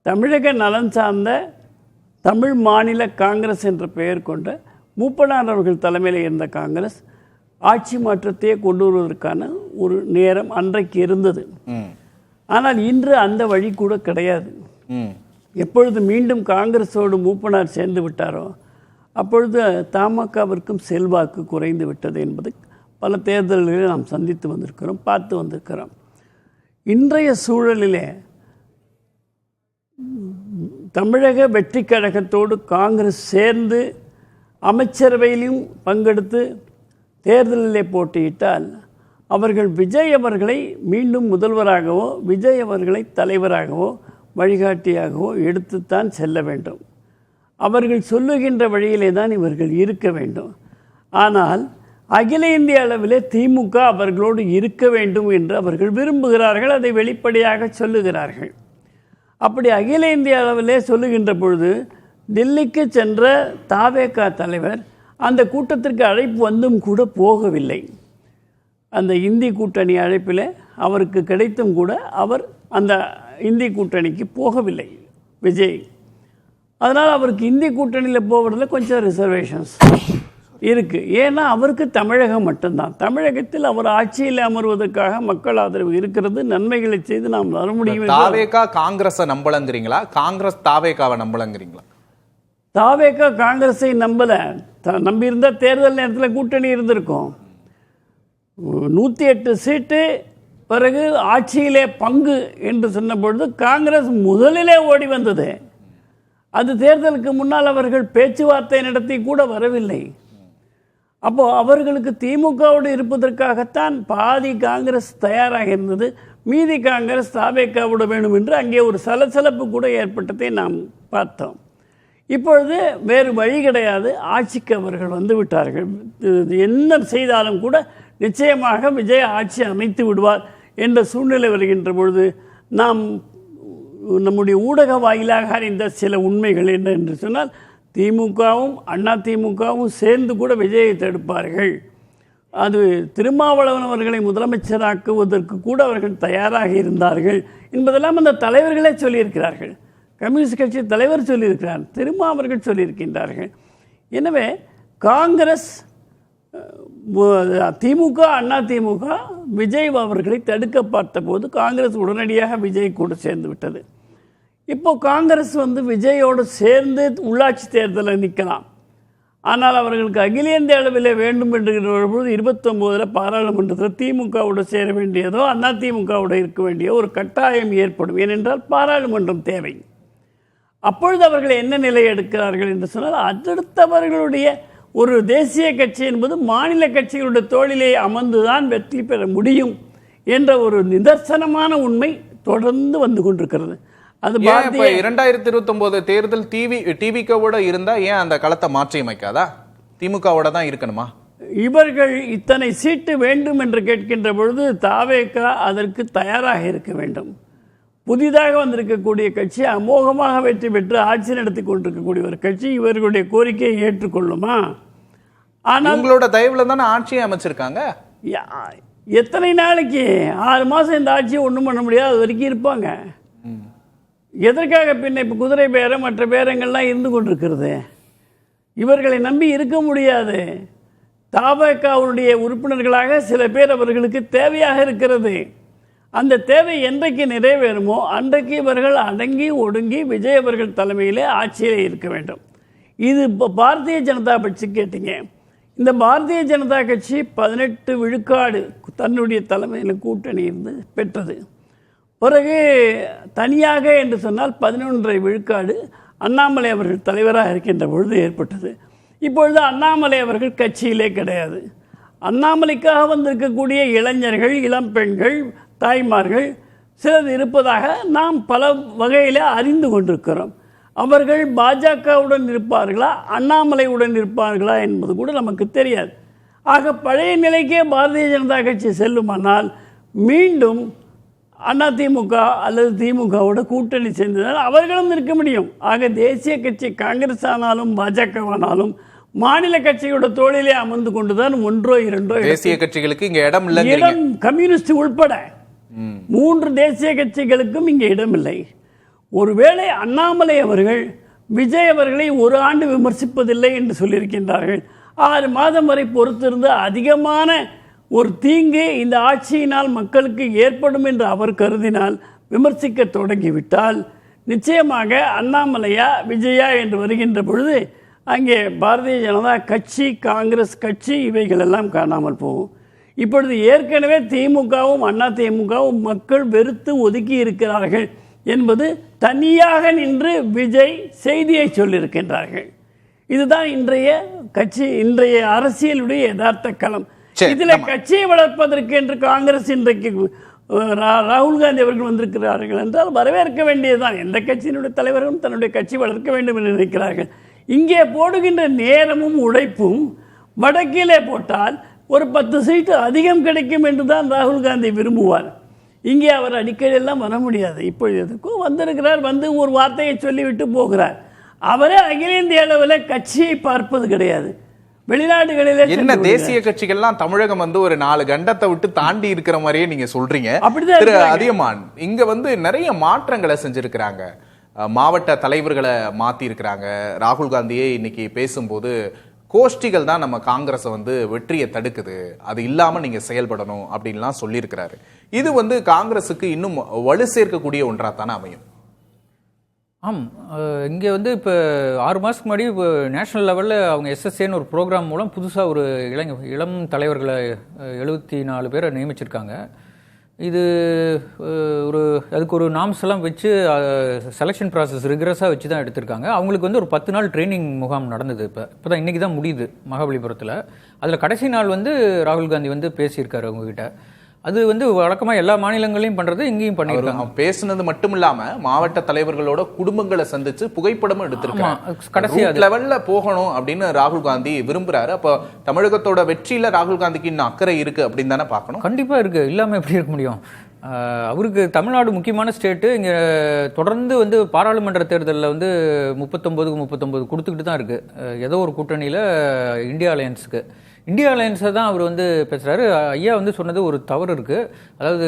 தமிழக நலன் சார்ந்த தமிழ் மாநில காங்கிரஸ் என்ற பெயர் கொண்ட மூப்பனார் அவர்கள் தலைமையில் இருந்த காங்கிரஸ் ஆட்சி மாற்றத்தையே கொண்டு வருவதற்கான ஒரு நேரம் அன்றைக்கு இருந்தது. ஆனால் இன்று அந்த வழி கூட கிடையாது. எப்பொழுது மீண்டும் காங்கிரஸோடு மூப்பனார் சேர்ந்து விட்டாரோ அப்பொழுது தமாகவிற்கும் செல்வாக்கு குறைந்து விட்டது என்பது பல தேர்தல்களில் நாம் சந்தித்து வந்திருக்கிறோம், பார்த்து வந்திருக்கிறோம். இன்றைய சூழலிலே தமிழக வெற்றி கழகத்தோடு காங்கிரஸ் சேர்ந்து அமைச்சரவையிலும் பங்கெடுத்து தேர்தலிலே போட்டியிட்டால் அவர்கள் விஜய் அவர்களை மீண்டும் முதல்வராகவோ விஜய் அவர்களை தலைவராகவோ வழிகாட்டியாகவோ எடுத்துத்தான் செல்ல வேண்டும். அவர்கள் சொல்லுகின்ற வழியிலே தான் இவர்கள் இருக்க வேண்டும். ஆனால் அகில இந்திய அளவிலே திமுக அவர்களோடு இருக்க வேண்டும் என்று அவர்கள் விரும்புகிறார்கள், அதை வெளிப்படையாக சொல்லுகிறார்கள். அப்படி அகில இந்திய அளவிலே சொல்லுகின்ற பொழுது டெல்லிக்கு சென்ற தாவேகா தலைவர் அந்த கூட்டத்திற்கு அழைப்பு வந்தும் கூட போகவில்லை. அந்த இந்தி கூட்டணி அழைப்பில் அவருக்கு கிடைத்தும் கூட அவர் அந்த இந்தி கூட்டணிக்கு போகவில்லை விஜய். அதனால் அவருக்கு இந்தி கூட்டணியில் போவதில் கொஞ்சம் ரிசர்வேஷன்ஸ் இருக்குது. ஏன்னா அவருக்கு தமிழகம் மட்டும்தான், தமிழகத்தில் அவர் ஆட்சியில் அமர்வதற்காக மக்கள் ஆதரவு இருக்கிறது, நன்மைகளை செய்து நாம் வர முடியும். தாவேகா காங்கிரஸை நம்பலங்கிறீங்களா, காங்கிரஸ் தாவேகாவை நம்பலங்கிறீங்களா? தாவேகா காங்கிரஸை நம்பியிருந்தால் தேர்தல் நேரத்தில் கூட்டணி இருந்திருக்கும். 108 சீட்டு பிறகு ஆட்சியிலே பங்கு என்று சொன்ன பொழுது காங்கிரஸ் முதலிலே ஓடி வந்தது. அது தேர்தலுக்கு முன்னால் அவர்கள் பேச்சுவார்த்தை நடத்தி கூட வரவில்லை. அப்போது அவர்களுக்கு திமுகவோடு இருப்பதற்காகத்தான் பாதி காங்கிரஸ் தயாராக இருந்தது, மீதி காங்கிரஸ் தாவேகாவோடு வேணும் என்று அங்கே ஒரு சலசலப்பு கூட ஏற்பட்டதை நாம் பார்த்தோம். இப்பொழுது வேறு வழி கிடையாது, ஆட்சிக்கு அவர்கள் வந்து விட்டார்கள். என்ன செய்தாலும் கூட நிச்சயமாக விஜய் ஆட்சி அமைத்து விடுவார் என்ற சூழ்நிலை வருகின்ற பொழுது நாம் நம்முடைய ஊடக வாயிலாக அறிந்த சில உண்மைகள் என்ன என்று சொன்னால், திமுகவும் அதிமுகவும் சேர்ந்து கூட விஜயை தடுப்பார்கள். அது திருமாவளவன் அவர்களை முதலமைச்சராக்குவதற்கு கூட அவர்கள் தயாராக இருந்தார்கள் என்பதெல்லாம் அந்த தலைவர்களே சொல்லியிருக்கிறார்கள். கம்யூனிஸ்ட் கட்சி தலைவர் சொல்லியிருக்கிறார், திருமாவர்கள் சொல்லியிருக்கின்றார்கள். எனவே காங்கிரஸ், திமுக, அதிமுக விஜய் அவர்களை தடுக்க பார்த்தபோது காங்கிரஸ் உடனடியாக விஜய் கூட சேர்ந்து விட்டது. இப்போ காங்கிரஸ் விஜயோடு சேர்ந்து உள்ளாட்சி தேர்தலில் நிற்கலாம். ஆனால் அவர்களுக்கு அகில இந்திய அளவில் வேண்டும் என்கின்ற பொழுது 29 பாராளுமன்றத்தில் திமுகவோடு சேர வேண்டியதோ அதிமுகவோடு இருக்க வேண்டிய ஒரு கட்டாயம் ஏற்படும். ஏனென்றால் பாராளுமன்றம் தேவை. அப்பொழுது அவர்கள் என்ன நிலை எடுக்கிறார்கள் என்று சொன்னால், அடுத்தவர்களுடைய ஒரு தேசிய கட்சி என்பது மாநில கட்சிகளுடைய தோளிலே அமர்ந்துதான் வெற்றி பெற முடியும் என்ற ஒரு நிதர்சனமான உண்மை தொடர்ந்து வந்து கொண்டிருக்கிறது. அது 2029 தேர்தல் டிவிகோட இருந்தா ஏன் அந்த களத்தை மாற்றி அமைக்காதா? திமுகவோட தான் இருக்கணுமா? இவர்கள் இத்தனை சீட்டு வேண்டும் என்று கேட்கின்ற பொழுது தாவேகா அதற்கு தயாராக இருக்க வேண்டும். புதிதாக வந்திருக்கக்கூடிய கட்சி அமோகமாக வெற்றி பெற்று ஆட்சி நடத்தி கொண்டிருக்கக்கூடிய ஒரு கட்சி இவர்களுடைய கோரிக்கையை ஏற்றுக்கொள்ளுமா? ஆனால் உங்களோட தயவுல தானே ஆட்சியை அமைச்சிருக்காங்க. எத்தனை நாளைக்கு? 6 மாதம் இந்த ஆட்சியை ஒன்றும் பண்ண முடியாது, அது வரைக்கும் இருப்பாங்க. எதற்காக பின்ன இப்போ குதிரை பேரம் மற்ற பேரங்கள்லாம் இருந்து கொண்டிருக்கிறது? இவர்களை நம்பி இருக்க முடியாது. தமாகவுடைய உறுப்பினர்களாக சில பேர் அவர்களுக்கு தேவையாக இருக்கிறது. அந்த தேவை என்றைக்கு நிறைவேறுமோ அன்றைக்கு இவர்கள் அடங்கி ஒடுங்கி விஜய் அவர்கள் தலைமையிலே ஆட்சியிலே இருக்க வேண்டும். இது இப்போ பாரதிய ஜனதா கட்சி கேட்டீங்க. இந்த பாரதிய ஜனதா கட்சி 18 விழுக்காடு தன்னுடைய தலைமையில் கூட்டணி இருந்து பெற்றது. பிறகு தனியாக என்று சொன்னால் 11.5 விழுக்காடு அண்ணாமலை அவர்கள் தலைவராக இருக்கின்ற பொழுது ஏற்பட்டது. இப்பொழுது அண்ணாமலை அவர்கள் கட்சியிலே கிடையாது. அண்ணாமலைக்காக வந்திருக்கக்கூடிய இளைஞர்கள், இளம் பெண்கள், தாய்மார்கள் சிலர் இருப்பதாக நாம் பல வகையில் அறிந்து கொண்டிருக்கிறோம். அவர்கள் பாஜகவுடன் இருப்பார்களா, அண்ணாமலையுடன் இருப்பார்களா என்பது கூட நமக்கு தெரியாது. ஆக பழைய நிலைக்கே பாரதிய ஜனதா கட்சி செல்லுமானால் மீண்டும் அதிமுக அல்லது திமுகவோட கூட்டணி சேர்ந்ததால் அவர்களும் இருக்க முடியும். ஆக தேசிய கட்சி காங்கிரஸ் ஆனாலும் பாஜகவானாலும் மாநில கட்சியோட தோளிலே அமர்ந்து கொண்டுதான் ஒன்றோ இரண்டோ தேசிய கட்சிகளுக்கு இங்க இடம் இல்லை. இடம் கம்யூனிஸ்ட் உட்பட 3 தேசிய கட்சிகளுக்கும் இங்கே இடமில்லை. ஒருவேளை அண்ணாமலை அவர்கள் விஜய் அவர்களை ஒரு ஆண்டு விமர்சிப்பதில்லை என்று சொல்லியிருக்கின்றார்கள். 6 மாதம் வரை பொறுத்திருந்து அதிகமான ஒரு தீங்கு இந்த ஆட்சியினால் மக்களுக்கு ஏற்படும் என்று அவர் கருதினால் விமர்சிக்க தொடங்கிவிட்டால் நிச்சயமாக அண்ணாமலையா விஜயா என்று வருகின்ற பொழுது அங்கே பாரதிய ஜனதா கட்சி, காங்கிரஸ் கட்சி இவைகளெல்லாம் காணாமல் போகும். இப்பொழுது ஏற்கனவே திமுகவும் அதிமுகவும் மக்கள் வெறுத்து ஒதுக்கி இருக்கிறார்கள் என்பது தனியாக நின்று விஜய் செய்தியை சொல்லியிருக்கின்றார்கள். இதுதான் இன்றைய அரசியலுடைய யதார்த்த களம். இதில் கட்சியை வளர்ப்பதற்கு என்று காங்கிரஸ் இன்றைக்கு ராகுல் காந்தி அவர்கள் வந்திருக்கிறார்கள் என்றால் வரவேற்க வேண்டியதுதான். எந்த கட்சியினுடைய தலைவர்களும் தன்னுடைய கட்சி வளர்க்க வேண்டும் என்று நினைக்கிறார்கள். இங்கே போடுகின்ற நேரமும் உழைப்பும் வடக்கிலே போட்டால் ஒரு 10 சீட்டு அதிகம் கிடைக்கும் என்று தான் ராகுல் காந்தி விரும்புவார். இங்கே அவர் அடிக்கடி எல்லாம் வர முடியாது. இப்பொழுதுக்கும் வந்திருக்கிறார், வந்து ஒரு வார்த்தையை சொல்லிவிட்டு போகிறார். அவரே அகில இந்திய அளவில் கட்சியை பார்ப்பது கிடையாது. வெளிநாடுகளிலே என்ன தேசிய கட்சிகள்லாம் தமிழகம் வந்து ஒரு 4 கண்டத்தை விட்டு தாண்டி இருக்கிற மாதிரியே நீங்க சொல்றீங்க. திரு அதியமான், இங்க நிறைய மாற்றங்களை செஞ்சிருக்கிறாங்க. மாவட்ட தலைவர்களை மாத்தி இருக்கிறாங்க. ராகுல் காந்தியே இன்னைக்கு பேசும்போது கோஷ்டிகள் தான் நம்ம காங்கிரஸை வெற்றியை தடுக்குது, அது இல்லாம நீங்க செயல்படணும் அப்படின்லாம் சொல்லியிருக்கிறாரு. இது காங்கிரஸுக்கு இன்னும் வலு சேர்க்கக்கூடிய ஒன்றா தானே அமையும்? இங்கே இப்போ 6 மாதத்துக்கு முன்னாடி இப்போ நேஷனல் லெவலில் அவங்க எஸ்எஸ்ஏன்னு ஒரு ப்ரோக்ராம் மூலம் புதுசாக ஒரு இளம் தலைவர்களை 74 பேரை நியமிச்சிருக்காங்க. இது அதுக்கு ஒரு நாம்ஸ் எல்லாம் வச்சு செலெக்ஷன் ப்ராசஸ் ரிகரஸாக வச்சு தான் எடுத்திருக்காங்க. அவங்களுக்கு ஒரு 10 நாள் ட்ரைனிங் முகாம் நடந்தது. இப்போ தான் இன்றைக்கி தான் முடியுது மகாபலிபுரத்தில். அதில் கடைசி நாள் ராகுல் காந்தி பேசியிருக்காரு அவங்ககிட்ட. அது வழக்கமாக எல்லா மாநிலங்களையும் பண்ணுறது, இங்கேயும் பண்ணியிருக்காங்க. பேசுனது மட்டும் இல்லாம மாவட்ட தலைவர்களோட குடும்பங்களை சந்திச்சு புகைப்படமும் எடுத்திருக்காங்க. கடைசி லெவல்ல போகணும் அப்படின்னு ராகுல் காந்தி விரும்புறாரு. அப்போ தமிழகத்தோட வெற்றியில ராகுல் காந்திக்கு இன்னும் அக்கறை இருக்கு அப்படின்னு தானே பார்க்கணும். கண்டிப்பா இருக்கு, இல்லாம எப்படி இருக்க முடியும்? அவருக்கு தமிழ்நாடு முக்கியமான ஸ்டேட்டு. இங்கே தொடர்ந்து பாராளுமன்ற தேர்தலில் 39 கொடுத்துக்கிட்டு தான் இருக்கு. ஏதோ ஒரு கூட்டணியில் இந்தியா அலையன்ஸை தான் அவர் பேசுகிறாரு. ஐயா சொன்னது ஒரு தவறு இருக்குது. அதாவது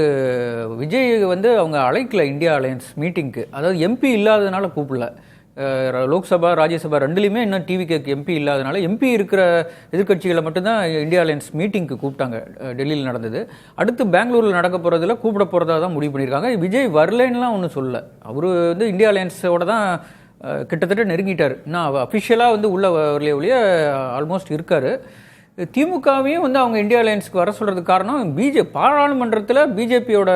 விஜய் அவங்க அழைக்கல இந்தியா அலையன்ஸ் மீட்டிங்க்கு. அதாவது எம்பி இல்லாததுனால கூப்பிடல. லோக்சபா ராஜ்யசபா ரெண்டுலேயுமே இன்னும் டிவிக்கு எம்பி இல்லாதனால எம்பி இருக்கிற எதிர்கட்சிகளை மட்டும்தான் இந்தியா அலையன்ஸ் மீட்டிங்க்கு கூப்பிட்டாங்க. டெல்லியில் நடந்தது. அடுத்து பெங்களூரில் நடக்க போகிறதுல கூப்பிட போகிறதா தான் முடிவு பண்ணியிருக்காங்க. விஜய் வரலன்னுலாம் ஒன்றும் சொல்லலை. அவர் இந்தியா அலையன்ஸோட தான் கிட்டத்தட்ட நெருங்கிட்டார். இன்னும் அஃபிஷியலாக உள்ள வரலையே ஒழிய ஆல்மோஸ்ட் இருக்கார். திமுகவையும் அவங்க இந்தியா அலையன்ஸ்க்கு வர சொல்கிறதுக்கு காரணம் பாராளுமன்றத்தில் பிஜேபியோட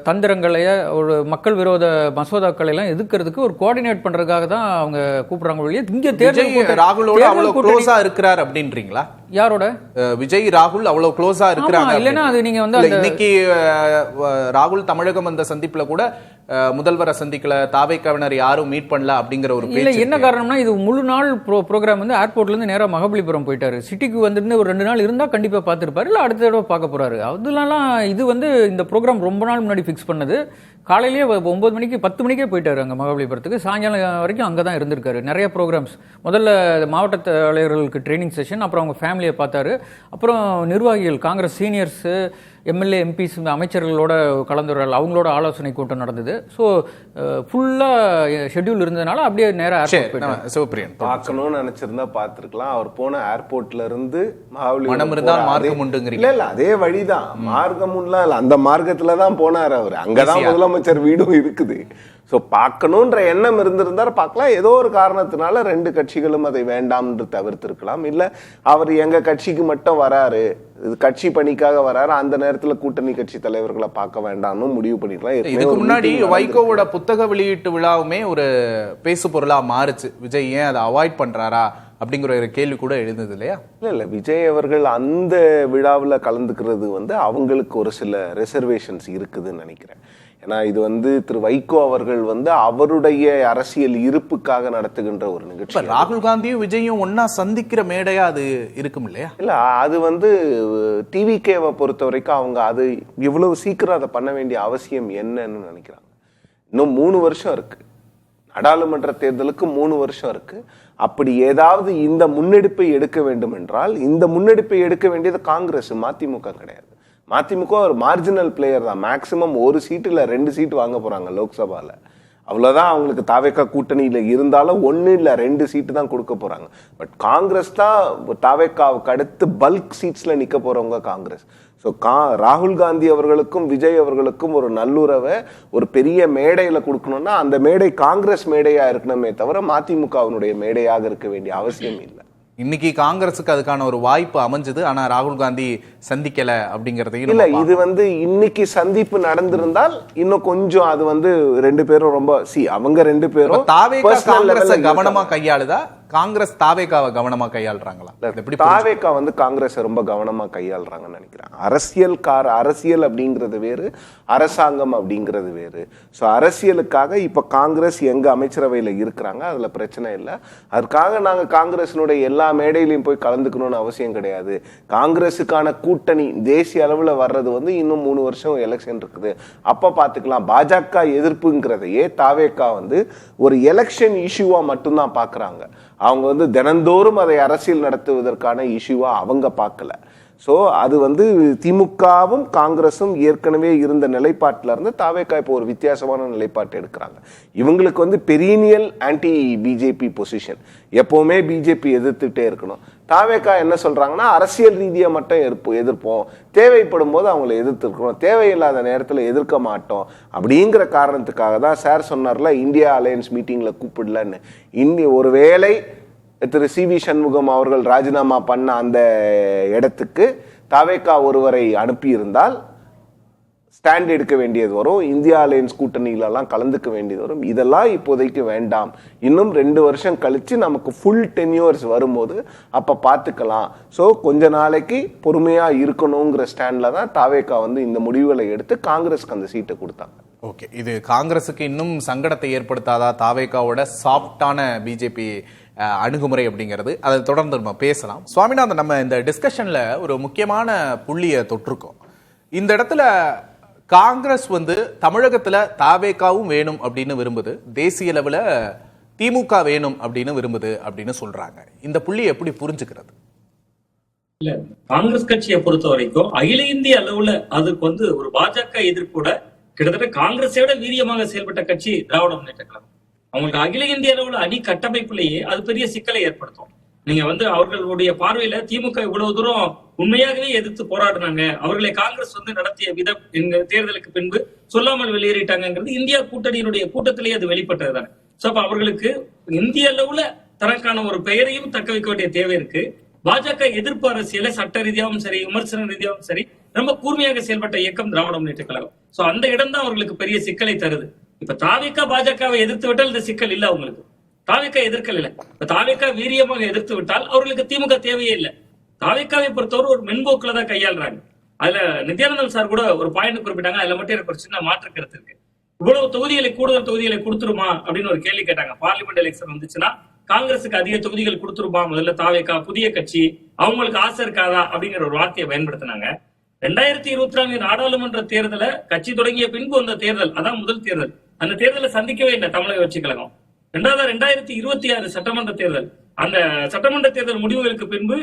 தந்திரங்களைய ஒரு மக்கள் விரோத மசோதாக்களை எல்லாம் எதிர்க்கிறதுக்கு ஒரு கோஆர்டினேட் பண்றதுக்காக தான் அவங்க கூப்பிடுறாங்க ஒழிய இங்க தேர்தல் ராகுலோட அவ்வளவு க்ளோஸா இருக்கிறார் அப்படின்றீங்களா? யாரோட? விஜய் ராகுல் அவ்வளவு க்ளோஸா இருக்கிறாங்க. இல்லைன்னா அது நீங்க இன்னைக்கு ராகுல் தமிழகம் வந்த சந்திப்புல கூட முதல்வரை சந்திக்கல, தாவேக்காவினர் யாரும் மீட் பண்ணல அப்படிங்கிற ஒரு இல்ல. என்ன காரணம்னா இது முழு நாள் ப்ரோக்ராம் ஏர்போர்ட்ல இருந்து நேரா மகாபலிபுரம் போயிட்டாரு. சிட்டிக்கு வந்திருந்து ஒரு 2 நாள் இருந்தா கண்டிப்பா பார்த்திருப்பாரு, இல்ல அடுத்த தடவை பார்க்க போறாரு. அதெல்லாம் இது இந்த ப்ரோக்ராம் ரொம்ப நாள் முன்னாடி ஃபிக்ஸ் பண்ணது. காலையிலேயே 9 மணிக்கு 10 மணிக்கே போயிட்டாரு அங்கே மகாபலிபுரத்துக்கு. சாயங்காலம் வரைக்கும் அங்கே தான் இருந்திருக்காரு. நிறைய ப்ரோக்ராம்ஸ், முதல்ல மாவட்ட தலைவர்களுக்கு ட்ரைனிங் செஷன், அப்புறம் அவங்க ஃபேமிலியை பார்த்தாரு, அப்புறம் நிர்வாகிகள் காங்கிரஸ் சீனியர்ஸு எம்எல்ஏ எம்பிஸ் அமைச்சர்களோட கலந்துரையாடல், அவங்களோட ஆலோசனை கூட்டம் நடந்தது. ஸோ ஃபுல்லாக ஷெட்யூல் இருந்ததுனால அப்படியே நேராக சிவபிரியன் பார்க்கணும்னு நினைச்சிருந்தா பார்த்துருக்கலாம். அவர் போன ஏர்போர்ட்ல இருந்து இல்ல அதே வழிதான், மார்க்கமுன்லாம் இல்லை, அந்த மார்க்கத்துல தான் போனார் அவர். அங்கதான் முதலமைச்சர் வீடும் இருக்குது. ஸோ பார்க்கணுன்ற எண்ணம் இருந்திருந்தார் பார்க்கலாம். ஏதோ ஒரு காரணத்தினால 2 கட்சிகளும் அதை வேண்டாம் என்று தவிர்த்திருக்கலாம். இல்லை அவர் எங்க கட்சிக்கு மட்டும் வராரு இது கட்சி பணிக்காக வராரு, அந்த நேரத்துல கூட்டணி கட்சி தலைவர்களை பார்க்க வேண்டாம்னு முடிவு பண்ணிக்கலாம். இதுக்கு முன்னாடி வைகோவோட புத்தக வெளியீட்டு விழாவுமே ஒரு பேசு பொருளா மாறுச்சு. விஜய் ஏன் அதை அவாய்ட் பண்றாரா அப்படிங்கிற ஒரு கேள்வி கூட எழுந்தது இல்லையா? இல்ல விஜய் அவர்கள் அந்த விழாவில் கலந்துக்கிறது அவங்களுக்கு ஒரு சில ரிசர்வேஷன்ஸ் இருக்குதுன்னு நினைக்கிறேன். ஏன்னா இது திரு வைகோ அவர்கள் அவருடைய அரசியல் இருப்புக்காக நடத்துகின்ற ஒரு நிகழ்ச்சி. ராகுல் காந்தியும் விஜயும் ஒன்னா சந்திக்கிற மேடையா அது இருக்கும் இல்லையா? இல்ல அது டிவிகேவை பொறுத்த வரைக்கும் அவங்க அது இவ்வளவு சீக்கிரம் அதை பண்ண வேண்டிய அவசியம் என்னன்னு நினைக்கிறாங்க. இன்னும் 3 வருஷம் இருக்கு, நாடாளுமன்ற தேர்தலுக்கு 3 வருஷம் இருக்கு. அப்படி ஏதாவது இந்த முன்னெடுப்பை எடுக்க வேண்டும் என்றால் இந்த முன்னெடுப்பை எடுக்க வேண்டியது காங்கிரஸ், மதிமுக கிடையாது. மதிமுக ஒரு மார்ஜினல் பிளேயர் தான். மேக்சிமம் 1 சீட்டு இல்ல 2 சீட்டு வாங்க போறாங்க லோக்சபால. அவ்வளவுதான் அவங்களுக்கு தாவேகா கூட்டணியில இருந்தாலும் 1 இல்ல 2 சீட்டு தான் கொடுக்க போறாங்க. பட் காங்கிரஸ் தான் தாவேகாவுக்கு அடுத்து பல்க் சீட்ஸ்ல நிக்க போறவங்க காங்கிரஸ். ஸோ ராகுல் காந்தி அவர்களுக்கும் விஜய் அவர்களுக்கும் ஒரு நல்லுறவை ஒரு பெரிய மேடையில கொடுக்கணும்னா அந்த மேடை காங்கிரஸ் மேடையா இருக்கணுமே தவிர மதிமுகவினுடைய மேடையாக இருக்க வேண்டிய அவசியம் இல்லை. இன்னைக்கு காங்கிரஸுக்கு அதுக்கான ஒரு வாய்ப்பு அமைஞ்சது, ஆனா ராகுல் காந்தி சந்திக்கல அப்படிங்கறதையும் இல்ல. இது இன்னைக்கு சந்திப்பு நடந்திருந்தால் இன்னும் கொஞ்சம் அது 2 பேரும் ரொம்ப அவங்க 2 பேரும் தாவேகா காங்கிரஸை கவனமா கையாளுதா, காங்கிரஸ் தாவேகாவை கவனமா கையாளுறாங்களா? தாவேகா காங்கிரஸ் ரொம்ப கவனமா கையாளுறாங்கன்னு நினைக்கிறேன். அரசியல் அப்படிங்கிறது வேறு, அரசாங்கம் அப்படிங்கிறது வேறு. ஸோ அரசியலுக்காக இப்ப காங்கிரஸ் எங்க அமைச்சரவையில இருக்கிறாங்க, அதுல பிரச்சனை இல்லை. அதுக்காக நாங்க காங்கிரஸினுடைய எல்லா மேடையிலையும் போய் கலந்துக்கணும்னு அவசியம் கிடையாது. காங்கிரஸுக்கான கூட்டணி தேசிய அளவுல வர்றது இன்னும் 3 வருஷம் எலெக்ஷன் இருக்குது, அப்ப பாத்துக்கலாம். பாஜக எதிர்ப்புங்கிறதையே தாவேகா ஒரு எலெக்ஷன் இஷ்யூவா மட்டும்தான் பாக்குறாங்க. அவங்க தினந்தோறும் அதை அரசியல் நடத்துவதற்கான இஷ்யூவா அவங்க பார்க்கல. ஸோ அது திமுகவும் காங்கிரஸும் ஏற்கனவே இருந்த நிலைப்பாட்டில இருந்து தாவேகா இப்போ ஒரு வித்தியாசமான நிலைப்பாட்டை எடுக்கிறாங்க. இவங்களுக்கு பெரியனியல் ஆன்டி பிஜேபி பொசிஷன், எப்பவுமே பிஜேபி எதிர்த்துட்டே இருக்கணும். தாவேகா என்ன சொல்றாங்கன்னா அரசியல் ரீதியா மட்டும் எதிர்ப்போம், தேவைப்படும் போது அவங்களை எதிர்த்துருக்கணும், தேவையில்லாத நேரத்தில் எதிர்க்க மாட்டோம். அப்படிங்கிற காரணத்துக்காக தான் சார் சொன்னார்ல இந்தியா அலையன்ஸ் மீட்டிங்ல கூப்பிடலன்னு. ஒருவேளை திரு சி.வி. சண்முகம் அவர்கள் ராஜினாமா பண்ண அந்த இடத்துக்கு தாவேகா ஒருவரை அனுப்பியிருந்தால் ஸ்டாண்ட் எடுக்க வேண்டியது வரும், இந்தியா அலையன்ஸ் கூட்டணியிலலாம் கலந்துக்க வேண்டியது வரும். இதெல்லாம் இப்போதைக்கு வேண்டாம், இன்னும் 2 வருஷம் கழிச்சு நமக்கு ஃபுல் டென்யூர்ஸ் வரும்போது அப்ப பார்த்துக்கலாம். ஸோ கொஞ்ச நாளைக்கு பொறுமையா இருக்கணுங்கிற ஸ்டாண்ட்ல தான் தாவேகா இந்த முடிவுகளை எடுத்து காங்கிரஸ்க்கு அந்த சீட்டை கொடுத்தாங்க. ஓகே, இது காங்கிரஸுக்கு இன்னும் சங்கடத்தை ஏற்படுத்தாதா தாவேகாவோட சாஃப்டான பிஜேபி அணுகுமுறை அப்படிங்கிறது? அதை தொடர்ந்து நம்ம பேசலாம். சுவாமிநாதன், நம்ம இந்த டிஸ்கஷன்ல ஒரு முக்கியமான புள்ளியை தொட்டிருக்கோம். இந்த இடத்துல காங்கிரஸ் தமிழகத்துல தாவேகாவும் வேணும் அப்படின்னு விரும்புது, தேசிய அளவுல திமுக வேணும் அப்படின்னு விரும்புது அப்படின்னு சொல்றாங்க. இந்த புள்ளி எப்படி புரிஞ்சுக்கிறது? இல்ல, காங்கிரஸ் கட்சியை பொறுத்த வரைக்கும் அகில இந்திய அளவுல அதுக்கு ஒரு பாஜக எதிர்ப்போட கிட்டத்தட்ட காங்கிரஸை விட வீரியமாக செயல்பட்ட கட்சி திராவிட முன்னேற்ற கழகம். அவங்களுக்கு அகில இந்திய அளவுல அணி கட்டமைப்புலேயே அது பெரிய சிக்கலை ஏற்படுத்தும். நீங்க அவர்களுடைய பார்வையில திமுக இவ்வளவு தூரம் உண்மையாகவே எதிர்த்து போராடினாங்க, அவர்களை காங்கிரஸ் நடத்திய விதம் எங்க தேர்தலுக்கு பின்பு சொல்லாமல் வெளியேறிட்டாங்கிறது இந்தியா கூட்டணியினுடைய கூட்டத்திலேயே அது வெளிப்பட்டதுதானே. சோ அப்ப அவர்களுக்கு இந்திய அளவுல தனக்கான ஒரு பெயரையும் தக்க வைக்க வேண்டிய தேவை இருக்கு. பாஜக எதிர்ப்பு அரசியல சட்ட ரீதியாகவும் சரி, விமர்சன ரீதியாகவும் சரி, ரொம்ப கூர்மையாக செயல்பட்ட இயக்கம் திராவிட முன்னேற்ற கழகம். சோ அந்த இடம் தான் அவர்களுக்கு பெரிய சிக்கலை தருது. இப்ப தாவேகா பாஜகவை எதிர்த்து விட்டால் இந்த சிக்கல் இல்ல அவங்களுக்கு. தாவேகா எதிர்க்கல் இல்ல, இப்ப தாவேகா வீரியமாக எதிர்த்து விட்டால் அவர்களுக்கு திமுக தேவையே இல்லை. தாவேகாவை பொறுத்தவரை ஒரு மென்போக்குல தான் கையாளுறாங்க. அதுல நித்யானந்தன் சார் கூட ஒரு பாயிண்ட் குறிப்பிட்டாங்க, அதுல மட்டும் எனக்கு ஒரு சின்ன மாற்று கருத்து இருக்கு. இவ்வளவு தொகுதிகளை, கூடுதல் தொகுதிகளை கொடுத்துருமா அப்படின்னு ஒரு கேள்வி கேட்டாங்க. பார்லிமெண்ட் எலெக்ஷன் வந்துச்சுன்னா காங்கிரஸுக்கு அதிக தொகுதிகள் கொடுத்துருமா முதல்ல தாவேகா, புதிய கட்சி, அவங்களுக்கு ஆசை இருக்காதா அப்படிங்கிற ஒரு வார்த்தையை பயன்படுத்தினாங்க. 2024 நாடாளுமன்ற தேர்தலை கட்சி தொடங்கிய பின்பு வந்த தேர்தல், அதான் முதல் தேர்தல். அந்த தேர்தலை சந்திக்கவே இல்லை தமிழக வெற்றி கழகம். 2026 சட்டமன்ற தேர்தல், அந்த சட்டமன்ற தேர்தல் முடிவுகளுக்கு பின்பு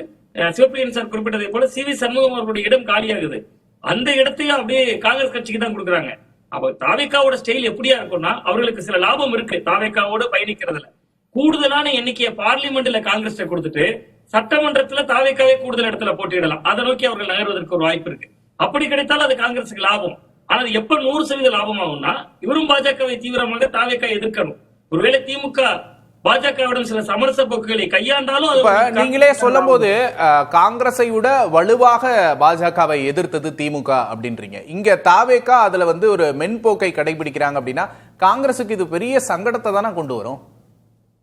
சிவப்பிரியன் சார் குறிப்பிட்டதை போல சி.வி. சண்முகம் அவர்களுடைய இடம் காலியாகுது. அந்த இடத்தையும் அப்படியே காங்கிரஸ் கட்சிக்கு தான் கொடுக்குறாங்க. அப்ப தாவேகாவோட ஸ்டைல் எப்படியா இருக்கும்னா, அவர்களுக்கு சில லாபம் இருக்கு தாவேகாவோட பயணிக்கிறதுல. கூடுதலான எண்ணிக்கையை பார்லிமெண்ட்ல காங்கிரஸ் கொடுத்துட்டு சட்டமன்றத்துல தாவேகாவே கூடுதல் இடத்துல போட்டியிடலாம். அதை நோக்கி அவர்கள் நகர்வதற்கு ஒரு வாய்ப்பு இருக்கு. அப்படி கிடைத்தால் அது காங்கிரஸுக்கு லாபம். ஆனால் எப்ப 100% லாபம் ஆகும்னா, இவரும் பாஜகவை தீவிரமாக தாவேகா எதிர்க்கணும். ஒருவேளை திமுக பாஜகவிடம் சில சமரச போக்குகளை கையாண்டாலும் இப்ப நீங்களே சொல்லும் போது காங்கிரஸை விட வலுவாக பாஜகவை எதிர்த்தது திமுக அப்படின்றீங்க. இங்க தாவேகா அதுல வந்து ஒரு மென்போக்கை கடைபிடிக்கிறாங்க அப்படின்னா காங்கிரசுக்கு இது பெரிய சங்கடத்தை தானே கொண்டு வரும்.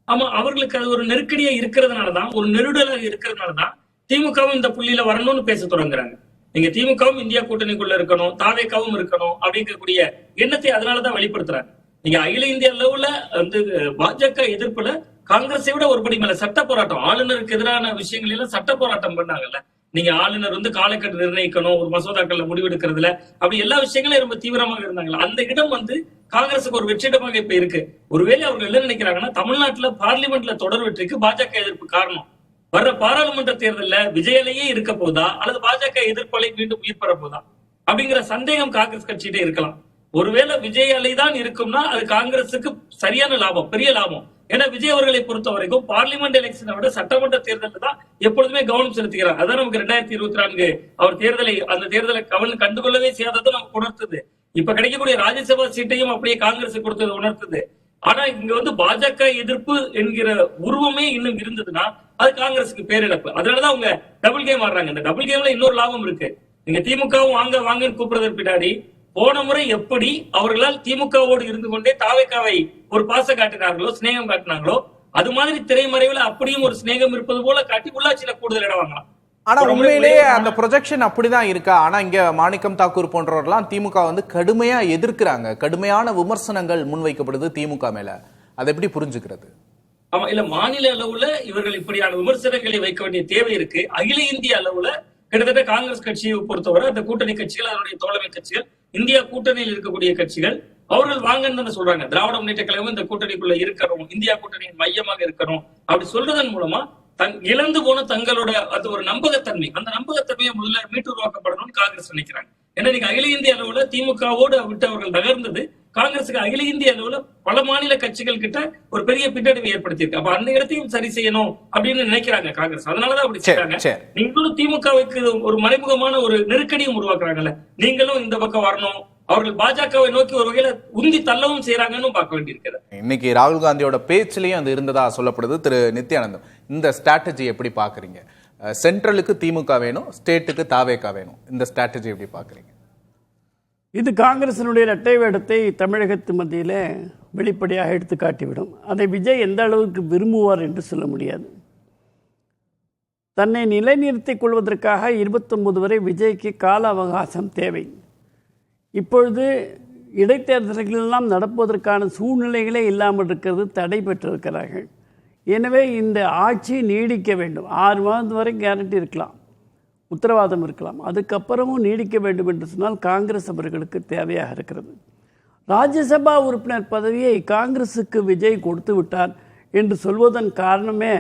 ஆமா, அவர்களுக்கு அது ஒரு நெருக்கடியா இருக்கிறதுனாலதான், ஒரு நெருடலாக இருக்கிறதுனாலதான் திமுகவும் இந்த புள்ளியில வரணும்னு பேச தொடங்குறாங்க. நீங்க திமுகவும் இந்தியா கூட்டணிக்குள்ள இருக்கணும், தாவேகாவும் இருக்கணும் அப்படிங்கக்கூடிய எண்ணத்தை அதனாலதான் வெளிப்படுத்துறாங்க. நீங்க அகில இந்திய அளவுல வந்து பாஜக எதிர்ப்புல காங்கிரஸை விட ஒருபடி மேல சட்ட போராட்டம், ஆளுநருக்கு எதிரான விஷயங்கள் எல்லாம் சட்ட போராட்டம் பண்ணாங்கல்ல. நீங்க ஆளுநர் வந்து காலக்கட்டு நிர்ணயிக்கணும், ஒரு மசோதாக்கள்ல முடிவெடுக்கிறதுல அப்படி எல்லா விஷயங்களும் ரொம்ப தீவிரமாக இருந்தாங்களா. அந்த இடம் வந்து காங்கிரஸுக்கு ஒரு வெற்றிடமாக இப்ப இருக்கு. ஒருவேளை அவர்கள் என்ன நினைக்கிறாங்கன்னா, தமிழ்நாட்டுல பார்லிமெண்ட்ல தொடர் வெற்றிக்கு பாஜக எதிர்ப்பு காரணம். வர்ற பாராளுமன்ற தேர்தலில் விஜயாலேயே இருக்க போதா அல்லது பாஜக எதிர்ப்பலை மீண்டும் உயிர் பெற போதா அப்படிங்கிற சந்தேகம் காங்கிரஸ் கட்சியிட்டே இருக்கலாம். ஒருவேளை விஜய் அலை தான் இருக்கும்னா அது காங்கிரசுக்கு சரியான லாபம், பெரிய லாபம். ஏன்னா விஜய் அவர்களை பொறுத்த வரைக்கும் பார்லிமெண்ட் எலெக்ஷனை விட சட்டமன்ற தேர்தலில் தான் எப்பொழுதுமே கவனம் செலுத்துகிறார். அதான் நமக்கு 2024 அவர் அந்த தேர்தலை கண்டுகொள்ளவே செய்யாதது நமக்கு உணர்த்துது. இப்ப கிடைக்கக்கூடிய ராஜ்யசபா சீட்டையும் அப்படியே காங்கிரஸ் கொடுத்தது உணர்த்துது. ஆனா இங்க வந்து பாஜக எதிர்ப்பு என்கிற உருவமே இன்னும் இருந்ததுன்னா அது காங்கிரஸுக்கு பேரிழப்பு. அதனாலதான் அவங்க டபுள் கேம் ஆடுறாங்க. இந்த டபுள் கேம்ல இன்னொரு லாபம் இருக்கு. நீங்க திமுகவும் வாங்கன்னு கூப்பிடுறதற்கு பின்னாடி போன முறை எப்படி அவர்களால் திமுகவோடு இருந்து கொண்டே தாவேகாவை ஒரு பாச காட்டினார்களோ, சிநேகம் காட்டினாங்களோ, அது மாதிரி திரைமறைவில் அப்படியும் ஒரு சிநேகம் இருப்பது போல காட்டி உள்ளாட்சியில கூடுதல் இடம் வாங்கலாம். ஆனா உண்மையிலேயே அந்த ப்ரொஜெக்ஷன் அப்படிதான் இருக்கா? ஆனா இங்க மாணிக்கம் தாக்கூர் போன்றவர்கள்லாம் திமுக வந்து கடுமையா எதிர்க்கிறாங்க, கடுமையான விமர்சனங்கள் முன்வைக்கப்படுது திமுக மேல. அதை எப்படி புரிஞ்சுக்கிறது? ஆமா, இல்ல மாநில அளவுல இவர்கள் இப்படியான விமர்சனங்களை வைக்க வேண்டிய தேவை இருக்கு. அகில இந்திய அளவுல கிட்டத்தட்ட காங்கிரஸ் கட்சியை பொறுத்தவரை அந்த கூட்டணி கட்சிகள், அதனுடைய தோழமை கட்சிகள், இந்தியா கூட்டணியில் இருக்கக்கூடிய கட்சிகள் அவர்கள் வாங்கன்னு சொல்றாங்க. திராவிட முன்னேற்ற கழகம் இந்த கூட்டணிக்குள்ள இருக்கிறோம், இந்தியா கூட்டணியின் மையமாக இருக்கிறோம் அப்படி சொல்றதன் மூலமா இழந்து போன தங்களோட அது ஒரு நம்பகத்தன்மை, அந்த நம்பகத்தன்மையை முதல்ல மீட்டு உருவாக்கப்படணும்னு காங்கிரஸ் நினைக்கிறாங்க. ஏன்னா நீங்க அகில இந்திய அளவுல திமுகவோடு விட்டு அவர்கள் நகர்ந்தது காங்கிரசுக்கு அகில இந்திய அளவுல பல மாநில கட்சிகள் கிட்ட ஒரு பெரிய பின்னடைவை ஏற்படுத்தியிருக்கு. அப்ப அந்த இடத்தையும் சரி செய்யணும் அப்படின்னு நினைக்கிறாங்க காங்கிரஸ். அதனாலதான் அப்படி செய்றாங்க. நீங்களும் திமுகவுக்கு ஒரு மறைமுகமான ஒரு நெருக்கடியும் உருவாக்குறாங்கல்ல, நீங்களும் இந்த பக்கம் வரணும், அவர்கள் பாஜகவை நோக்கி ஒரு வகையில உந்தி தள்ளவும் செய்யறாங்கன்னு பார்க்க வேண்டியிருக்கிறது. இன்னைக்கு ராகுல் காந்தியோட பேச்சிலையும் அது இருந்ததா சொல்லப்படுது. திரு நித்யானந்தம், இந்த ஸ்ட்ராட்டஜி எப்படி பாக்குறீங்க? சென்ட்ரலுக்கு திமுக வேணும், ஸ்டேட்டுக்கு தாவேகா வேணும், இந்த ஸ்ட்ராட்டஜி எப்படி பாக்குறீங்க? இது காங்கிரசினுடைய இரட்டை வேடத்தை தமிழகத்து மத்தியில் வெளிப்படையாக எடுத்து காட்டிவிடும். அதை விஜய் எந்த அளவுக்கு விரும்புவார் என்று சொல்ல முடியாது. தன்னை நிலைநிறுத்திக் கொள்வதற்காக 29 வரை விஜய்க்கு கால அவகாசம் தேவை. இப்பொழுது இடைத்தேர்தல்களெல்லாம் நடப்பதற்கான சூழ்நிலைகளே இல்லாமல் இருக்கிறது, தடை பெற்றிருக்கிறார்கள். எனவே இந்த ஆட்சி நீடிக்க வேண்டும். 6 மாதம் வரை கேரண்டி இருக்கலாம், உத்தரவாதம் இருக்கலாம். அதுக்கப்புறமும் நீடிக்க வேண்டும் என்று சொன்னால் காங்கிரஸ் அவர்களுக்கு தேவையாக இருக்கிறது. ராஜ்யசபா உறுப்பினர் பதவியை காங்கிரஸுக்கு விஜய் கொடுத்து விட்டார் என்று சொல்வதன் காரணமே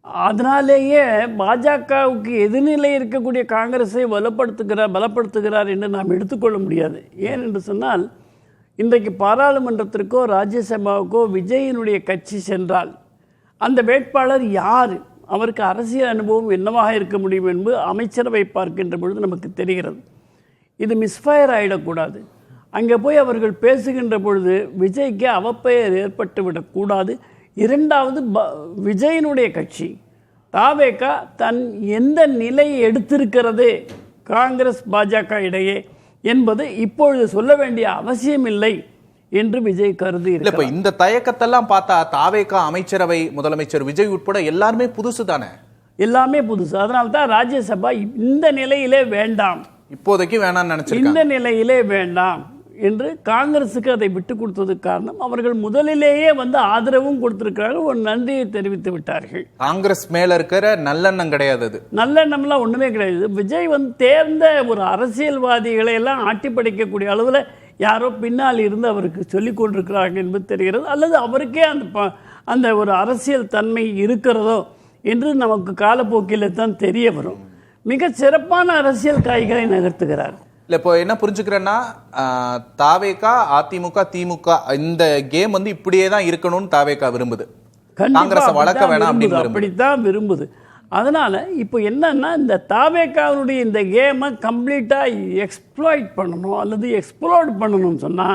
அதனாலேயே பாஜகவுக்கு எதிர்நிலை இருக்கக்கூடிய காங்கிரஸை பலப்படுத்துகிறார் என்று நாம் எடுத்துக்கொள்ள முடியாது. ஏன் என்று சொன்னால் இன்றைக்கு பாராளுமன்றத்திற்கோ ராஜ்யசபாவுக்கோ விஜயினுடைய கட்சி சென்றால் அந்த வேட்பாளர் யார், அவருக்கு அரசியல் அனுபவம் என்னவாக இருக்க முடியும் என்பது அமைச்சரவை பார்க்கின்ற பொழுது நமக்கு தெரிகிறது. இது மிஸ்ஃபயர் ஆகிடக்கூடாது. அங்கே போய் அவர்கள் பேசுகின்ற பொழுது விஜய்க்கு அவப்பெயர் ஏற்பட்டுவிடக்கூடாது. இரண்டாவது, விஜயனுடைய கட்சி தாவேகா தன் எந்த நிலையை எடுத்திருக்கிறது காங்கிரஸ் பாஜக இடையே என்பது இப்பொழுது சொல்ல வேண்டிய அவசியம் இல்லை என்று விஜய் கருதி இப்ப இந்த தயக்கத்தெல்லாம் பார்த்தா தாவேகா அமைச்சரவை முதலமைச்சர் விஜய் உட்பட எல்லாருமே புதுசு தானே? எல்லாமே புதுசு. அதனால்தான் ராஜ்யசபா இந்த நிலையிலே வேண்டாம், இப்போதைக்கு வேணாம்னு நினைச்சிருக்காங்க. இந்த நிலையிலே வேண்டாம் என்று காங்கிரஸுக்கு அதை விட்டு கொடுத்ததுக்கு காரணம் அவர்கள் முதலிலேயே ஆதரவும் கொடுத்திருக்கிறார்கள், ஒரு நன்றியை தெரிவித்து விட்டார்கள். காங்கிரஸ் மேல இருக்கிற நல்லெண்ணம் கிடையாது, அது நல்லெண்ணம்லாம் ஒண்ணுமே கிடையாது. விஜய் தேர்ந்த ஒரு அரசியல்வாதிகளை எல்லாம் ஆட்டி படைக்கக்கூடிய அளவில் யாரோ பின்னால் இருந்து அவருக்கு சொல்லிக் கொண்டிருக்கிறார்கள் என்பது தெரிகிறது. அல்லது அவருக்கே அந்த ஒரு அரசியல் தன்மை இருக்கிறதோ என்று நமக்கு காலப்போக்கில் தான் தெரிய வரும். மிக சிறப்பான அரசியல் காய்களை நகர்த்துகிறார். இல்ல இப்போ என்ன புரிஞ்சுக்கிறேன்னா, தாவேகா அதிமுக திமுக இந்த கேம் இப்படியே தான் இருக்கணும்னு தாவேகா விரும்புது, காங்கிரஸ் வளர்க்க வேணாம் அப்படித்தான் விரும்புது. அதனால இப்போ என்னன்னா, இந்த தாவேகாவுடைய இந்த கேமை கம்ப்ளீட்டா எக்ஸ்ப்ளாய்ட் பண்ணணும் அல்லது எக்ஸ்ப்ளோர்ட் பண்ணணும்னு சொன்னா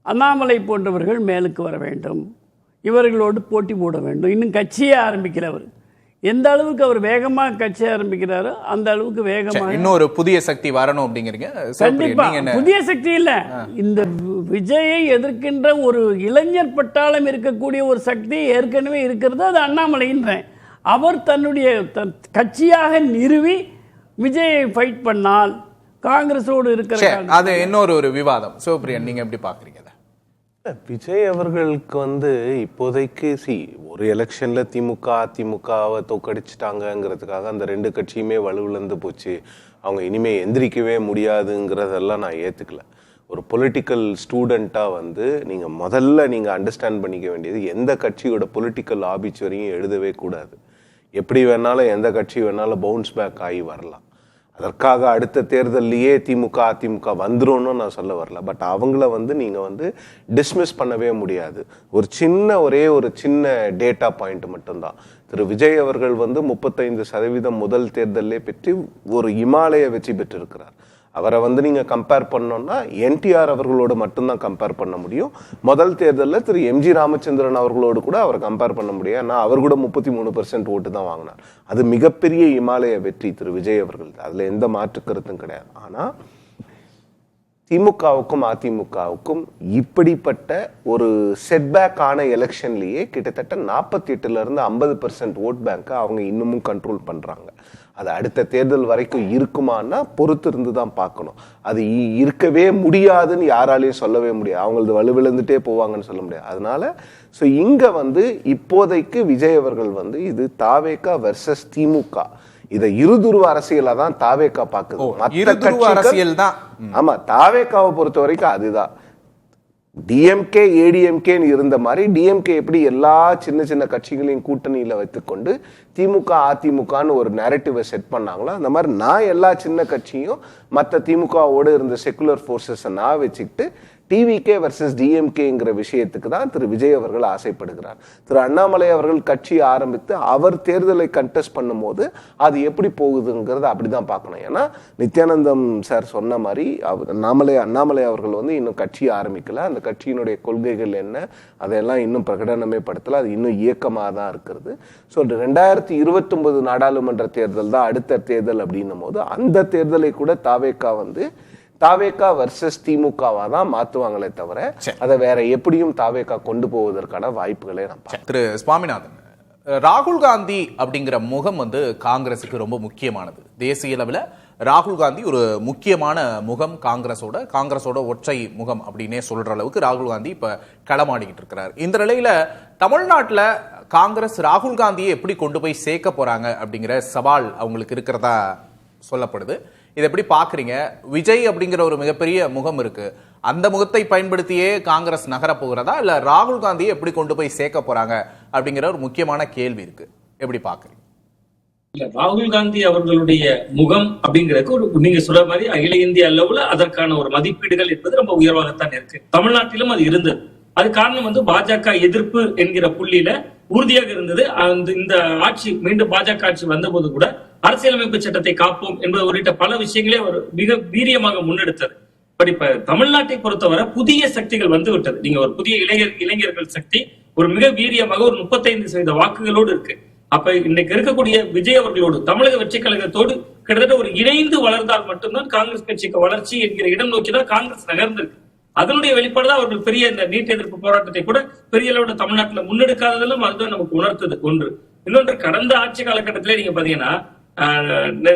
அண்ணாமலை போன்றவர்கள் மேலுக்கு வர வேண்டும். இவர்களோடு போட்டி போட வேண்டும். இன்னும் கட்சியே ஆரம்பிக்கல அவர். எந்த அளவுக்கு அவர் வேகமாக கட்சி ஆரம்பிக்கிறாரோ அந்த அளவுக்கு வேகமாக இன்னொரு புதிய சக்தி வரணும் அப்படிங்கிறீங்க. கண்டிப்பா புதிய சக்தி இல்ல, இந்த விஜயை எதிர்க்கின்ற ஒரு இளைஞர் பட்டாளம் இருக்கக்கூடிய ஒரு சக்தி ஏற்கனவே இருக்கிறது. அது அண்ணாமலைன்றேன். அவர் தன்னுடைய கட்சியாக நிறுவி விஜயை ஃபைட் பண்ணால் காங்கிரஸோடு இருக்கிற அது இன்னொரு ஒரு விவாதம். சிவபிரியன், நீங்க எப்படி பாக்குறீங்க? விஜய் அவர்களுக்கு இப்போதைக்கு ஒரு எலெக்ஷன்ல திமுக அதிமுகவை தோக்கடிச்சிட்டாங்கிறதுக்காக அந்த ரெண்டு கட்சியுமே வலுவிழந்து போச்சு, அவங்க இனிமே எந்திரிக்கவே முடியாதுங்கிறதெல்லாம் நான் ஏத்துக்கல. ஒரு பொலிட்டிக்கல் ஸ்டூடெண்ட்டாக முதல்ல நீங்கள் அண்டர்ஸ்டாண்ட் பண்ணிக்க வேண்டியது, எந்த கட்சியோட பொலிட்டிக்கல் ஆபிச்சுவரியும் எழுதவே கூடாது. எப்படி வேணாலும் எந்த கட்சி வேணாலும் பவுன்ஸ் பேக் ஆகி வரலாம். அதற்காக அடுத்த தேர்தல்லையே திமுக அதிமுக வந்துரும்னு நான் சொல்ல வரல. பட் அவங்கள நீங்கள் டிஸ்மிஸ் பண்ணவே முடியாது. ஒரே ஒரு சின்ன டேட்டா பாயிண்ட் மட்டும்தான். திரு விஜய் அவர்கள் 35% முதல் தேர்தலே பெற்று ஒரு இமாலய வெற்றி பெற்றிருக்கிறார். அவரை நீங்க கம்பேர் பண்ணோம்னா என்டிஆர் அவர்களோடு மட்டும்தான் கம்பேர் பண்ண முடியும். முதல் தேர்தலில் திரு எம்ஜி ராமச்சந்திரன் அவர்களோடு கூட அவரை கம்பேர் பண்ண முடியும். ஆனால் அவர் கூட 33% ஓட்டு தான் வாங்கினார். அது மிகப்பெரிய இமாலய வெற்றி திரு விஜய் அவர்கள், அதுல எந்த மாற்று கருத்தும் கிடையாது. ஆனா திமுகவுக்கும் அதிமுகவுக்கும் இப்படிப்பட்ட ஒரு செட்பேக் ஆன எலெக்ஷன்லயே கிட்டத்தட்ட 48% 50% ஓட் பேங்கை அவங்க இன்னமும் கண்ட்ரோல் பண்றாங்க. அது அடுத்த தேர்தல் வரைக்கும் இருக்குமானா பொறுத்து இருந்து தான் பார்க்கணும். அது இருக்கவே முடியாதுன்னு யாராலையும் சொல்லவே முடியாது. அவங்களது வலுவிழந்துட்டே போவாங்கன்னு சொல்ல முடியாது. அதனால இங்க இப்போதைக்கு விஜய் அவர்கள் இது தாவேகா வெர்சஸ் திமுக, இதை இருதுருவ அரசியலா தான் தாவேகா பாக்குது. அரசியல் தான். ஆமா, தாவேகாவை பொறுத்த வரைக்கும் அதுதான். டிஎம்கே ஏடிஎம்கேன்னு இருந்த மாதிரி டிஎம்கே எப்படி எல்லா சின்ன சின்ன கட்சிகளையும் கூட்டணியில வைத்துக்கொண்டு திமுக அதிமுகன்னு ஒரு நேரட்டிவை செட் பண்ணாங்களோ, அந்த மாதிரி நான் எல்லா சின்ன கட்சியும் மற்ற திமுகவோடு இருந்த செக்குலர் போர்சஸை நான் வச்சுக்கிட்டு டிவிகே வர்சஸ் டிஎம்கேங்கிற விஷயத்துக்கு தான் திரு விஜய் அவர்கள் ஆசைப்படுகிறார். திரு அண்ணாமலை அவர்கள் கட்சி ஆரம்பித்து அவர் தேர்தலை கண்டெஸ்ட் பண்ணும்போது அது எப்படி போகுதுங்கிறத அப்படிதான் பார்க்கணும். ஏன்னா நித்யானந்தம் சார் சொன்ன மாதிரி அண்ணாமலை அவர்கள் இன்னும் கட்சி ஆரம்பிக்கல. அந்த கட்சியினுடைய கொள்கைகள் என்ன அதையெல்லாம் இன்னும் பிரகடனமே படுத்தல. அது இன்னும் இயக்கமாக தான் இருக்கிறது. ஸோ 2029 நாடாளுமன்ற தேர்தல் தான் அடுத்த தேர்தல் அப்படின்னும் போது அந்த தேர்தலை கூட தாவேகா வர்சஸ் திமுகவா தான் மாத்துவாங்களே தவிர அதை வேற எப்படியும் தாவேகா கொண்டு போவதற்கான வாய்ப்புகளே திரு சுவாமிநாதன், ராகுல் காந்தி அப்படிங்கிற முகம் காங்கிரஸுக்கு ரொம்ப முக்கியமானது. தேசிய அளவில் ராகுல் காந்தி ஒரு முக்கியமான முகம் காங்கிரஸோட ஒற்றை முகம் அப்படின்னே சொல்ற அளவுக்கு ராகுல் காந்தி இப்ப களமாடிக்கிட்டு இருக்கிறார். இந்த நிலையில தமிழ்நாட்டில் காங்கிரஸ் ராகுல் காந்தியை எப்படி கொண்டு போய் சேர்க்க போறாங்க அப்படிங்கிற சவால் அவங்களுக்கு இருக்கிறதா சொல்லப்படுது. இதை எப்படி பாக்குறீங்க? விஜய் அப்படிங்கிற ஒரு மிகப்பெரிய முகம் இருக்கு, அந்த முகத்தை பயன்படுத்தியே காங்கிரஸ் நகர போகிறதா, இல்ல ராகுல் காந்தியை எப்படி கொண்டு போய் சேர்க்க போறாங்க அப்படிங்கிற ஒரு முக்கியமான கேள்வி இருக்கு. எப்படி பாக்குறீங்க? இல்ல, ராகுல் காந்தி அவர்களுடைய முகம் அப்படிங்கிறதுக்கு நீங்க சொல்ற மாதிரி அகில இந்திய அளவுல அதற்கான ஒரு மதிப்பீடுகள் என்பது ரொம்ப உயர்வாகத்தான் இருக்கு. தமிழ்நாட்டிலும் அது இருந்தது. அது காரணம் பாஜக எதிர்ப்பு என்கிற புள்ளியில உறுதியாக இருந்தது. இந்த ஆட்சி மீண்டும் பாஜக ஆட்சி வந்த போது கூட அரசியலமைப்பு சட்டத்தை காப்போம் என்பது உள்ளிட்ட பல விஷயங்களே அவர் மிக வீரியமாக முன்னெடுத்தது. பட் இப்ப தமிழ்நாட்டை பொறுத்தவரை புதிய சக்திகள் வந்து விட்டது. நீங்க ஒரு புதிய இளைஞர்கள் சக்தி ஒரு மிக வீரியமாக ஒரு 35% வாக்குகளோடு இருக்கு. அப்ப இன்னைக்கு இருக்கக்கூடிய விஜய் அவர்களோடு தமிழக வெற்றி கழகத்தோடு கிட்டத்தட்ட ஒரு இணைந்து வளர்ந்தால் மட்டும்தான் காங்கிரஸ் கட்சிக்கு வளர்ச்சி என்கிற இடம் நோக்கிதான் காங்கிரஸ் நகர்ந்திருக்கு. அதனுடைய வெளிப்பாடுதான் அவர்கள் பெரிய இந்த நீட் எதிர்ப்பு போராட்டத்தை கூட பெரிய அளவில் தமிழ்நாட்டில் முன்னெடுக்காததெல்லாம் அதுதான் நமக்கு உணர்த்தது. ஒன்று. இன்னொன்று, கடந்த ஆட்சி காலகட்டத்திலே நீங்க பாத்தீங்கன்னா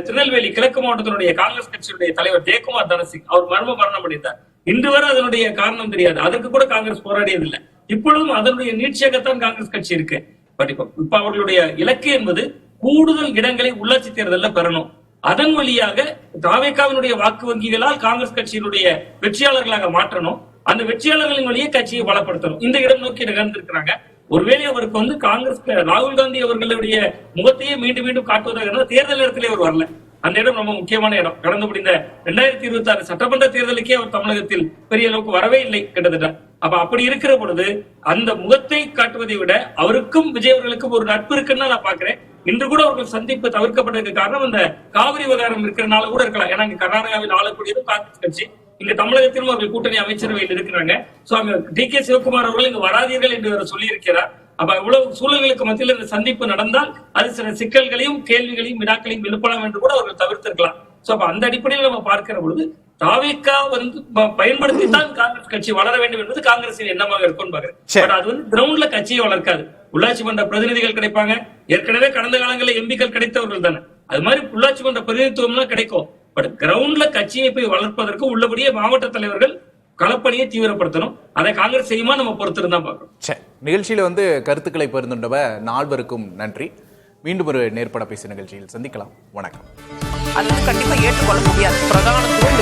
திருநெல்வேலி கிழக்கு மாவட்டத்தினுடைய காங்கிரஸ் கட்சியுடைய தலைவர் ஜெயக்குமார் தனசிங் அவர் மரணம் அடைந்தார். இன்று வரை அதனுடைய காரணம் தெரியாது. அதற்கு கூட காங்கிரஸ் போராடியதில்லை. இப்பொழுதும் அதனுடைய நீட்சியாகத்தான் காங்கிரஸ் கட்சி இருக்கு. பட் இப்ப அவர்களுடைய இலக்கு என்பது கூடுதல் இடங்களை உள்ளாட்சி தேர்தலில் பெறணும். அதன் வழியாக தாவேகாவினுடைய வாக்கு வங்கிகளால் காங்கிரஸ் கட்சியினுடைய வெற்றியாளர்களாக மாற்றணும். அந்த வெற்றியாளர்களின் வழியே கட்சியை பலப்படுத்தணும். இந்த இடம் நோக்கி நகர்ந்திருக்கிறாங்க. ஒருவேளை அவருக்கு காங்கிரஸ் ராகுல் காந்தி அவர்களுடைய முகத்தையே மீண்டும் மீண்டும் காட்டுவதாக தேர்தல் இடத்திலே அவர் வரல. அந்த இடம் ரொம்ப முக்கியமான இடம். கடந்து முடிந்த 2026 சட்டமன்ற தேர்தலுக்கே அவர் தமிழகத்தில் பெரிய அளவுக்கு வரவே இல்லை கிட்டத்தட்ட. அப்ப அப்படி இருக்கிற பொழுது அந்த முகத்தை காட்டுவதை விட அவருக்கும் விஜய் அவர்களுக்கும் ஒரு நட்பு இருக்குன்னு நான் பாக்குறேன். இன்று கூட அவர்கள் சந்திப்பு தவிர்க்கப்பட்டதுக்கு காரணம் அந்த காவிரி விவகாரம் இருக்கிறனால கூட இருக்கலாம். ஏன்னா கர்நாடகாவில் ஆளக்கூடியதும் காங்கிரஸ் கட்சி. இங்க தமிழகத்திலும் அவர்கள் கூட்டணி அமைச்சரவையில் இருக்கிறாங்க. டி.கே. சிவகுமார் அவர்கள் இங்கு வராதீர்கள் என்று சொல்லி இருக்கிறார். அப்ப இவ்வளவு சூழல்களுக்கு மத்தியில் இந்த சந்திப்பு நடந்தால் அது சில சிக்கல்களையும் கேள்விகளையும் வினாக்களையும் எழுப்பலாம் என்று கூட அவர்கள் தவிர்த்திருக்கலாம். அப்ப அந்த அடிப்படையில் நம்ம பார்க்கிற பொழுது தாவேகா பயன்படுத்தித்தான் காங்கிரஸ் கட்சி வளர வேண்டும் என்பது காங்கிரசின் எண்ணமாக இருக்கும் பாக்குறேன். அது கிரவுண்ட்ல கட்சியை வளர்க்காது. உள்ளாட்சி மன்ற பிரதிநிதிகள் கிடைப்பாங்க. ஏற்கனவே கடந்த காலங்களில் எம்பிக்கள் கிடைத்தவர்கள் தானே. அது மாதிரி உள்ளாட்சி மன்ற பிரதிநிதித்துவம் கிடைக்கும். பட் கிரவுண்ட்ல கட்சியை போய் வளர்ப்பதற்கு உள்ளபடியே மாவட்ட தலைவர்கள் களப்பணியை தீவிரப்படுத்தணும். அதை காங்கிரஸ் செய்யுமா நம்ம பொறுத்திருந்தா பார்க்கணும். நிகழ்ச்சியில கருத்துக்களை பகிர்ந்துண்டவ நால்வருக்கும் நன்றி. மீண்டும் ஒரு நேர்பட பேசு நிகழ்ச்சியில் சந்திக்கலாம். வணக்கம். அது கண்டிப்பா ஏற்றுக்கொள்ள முடியாது. பிரதானத்துவம்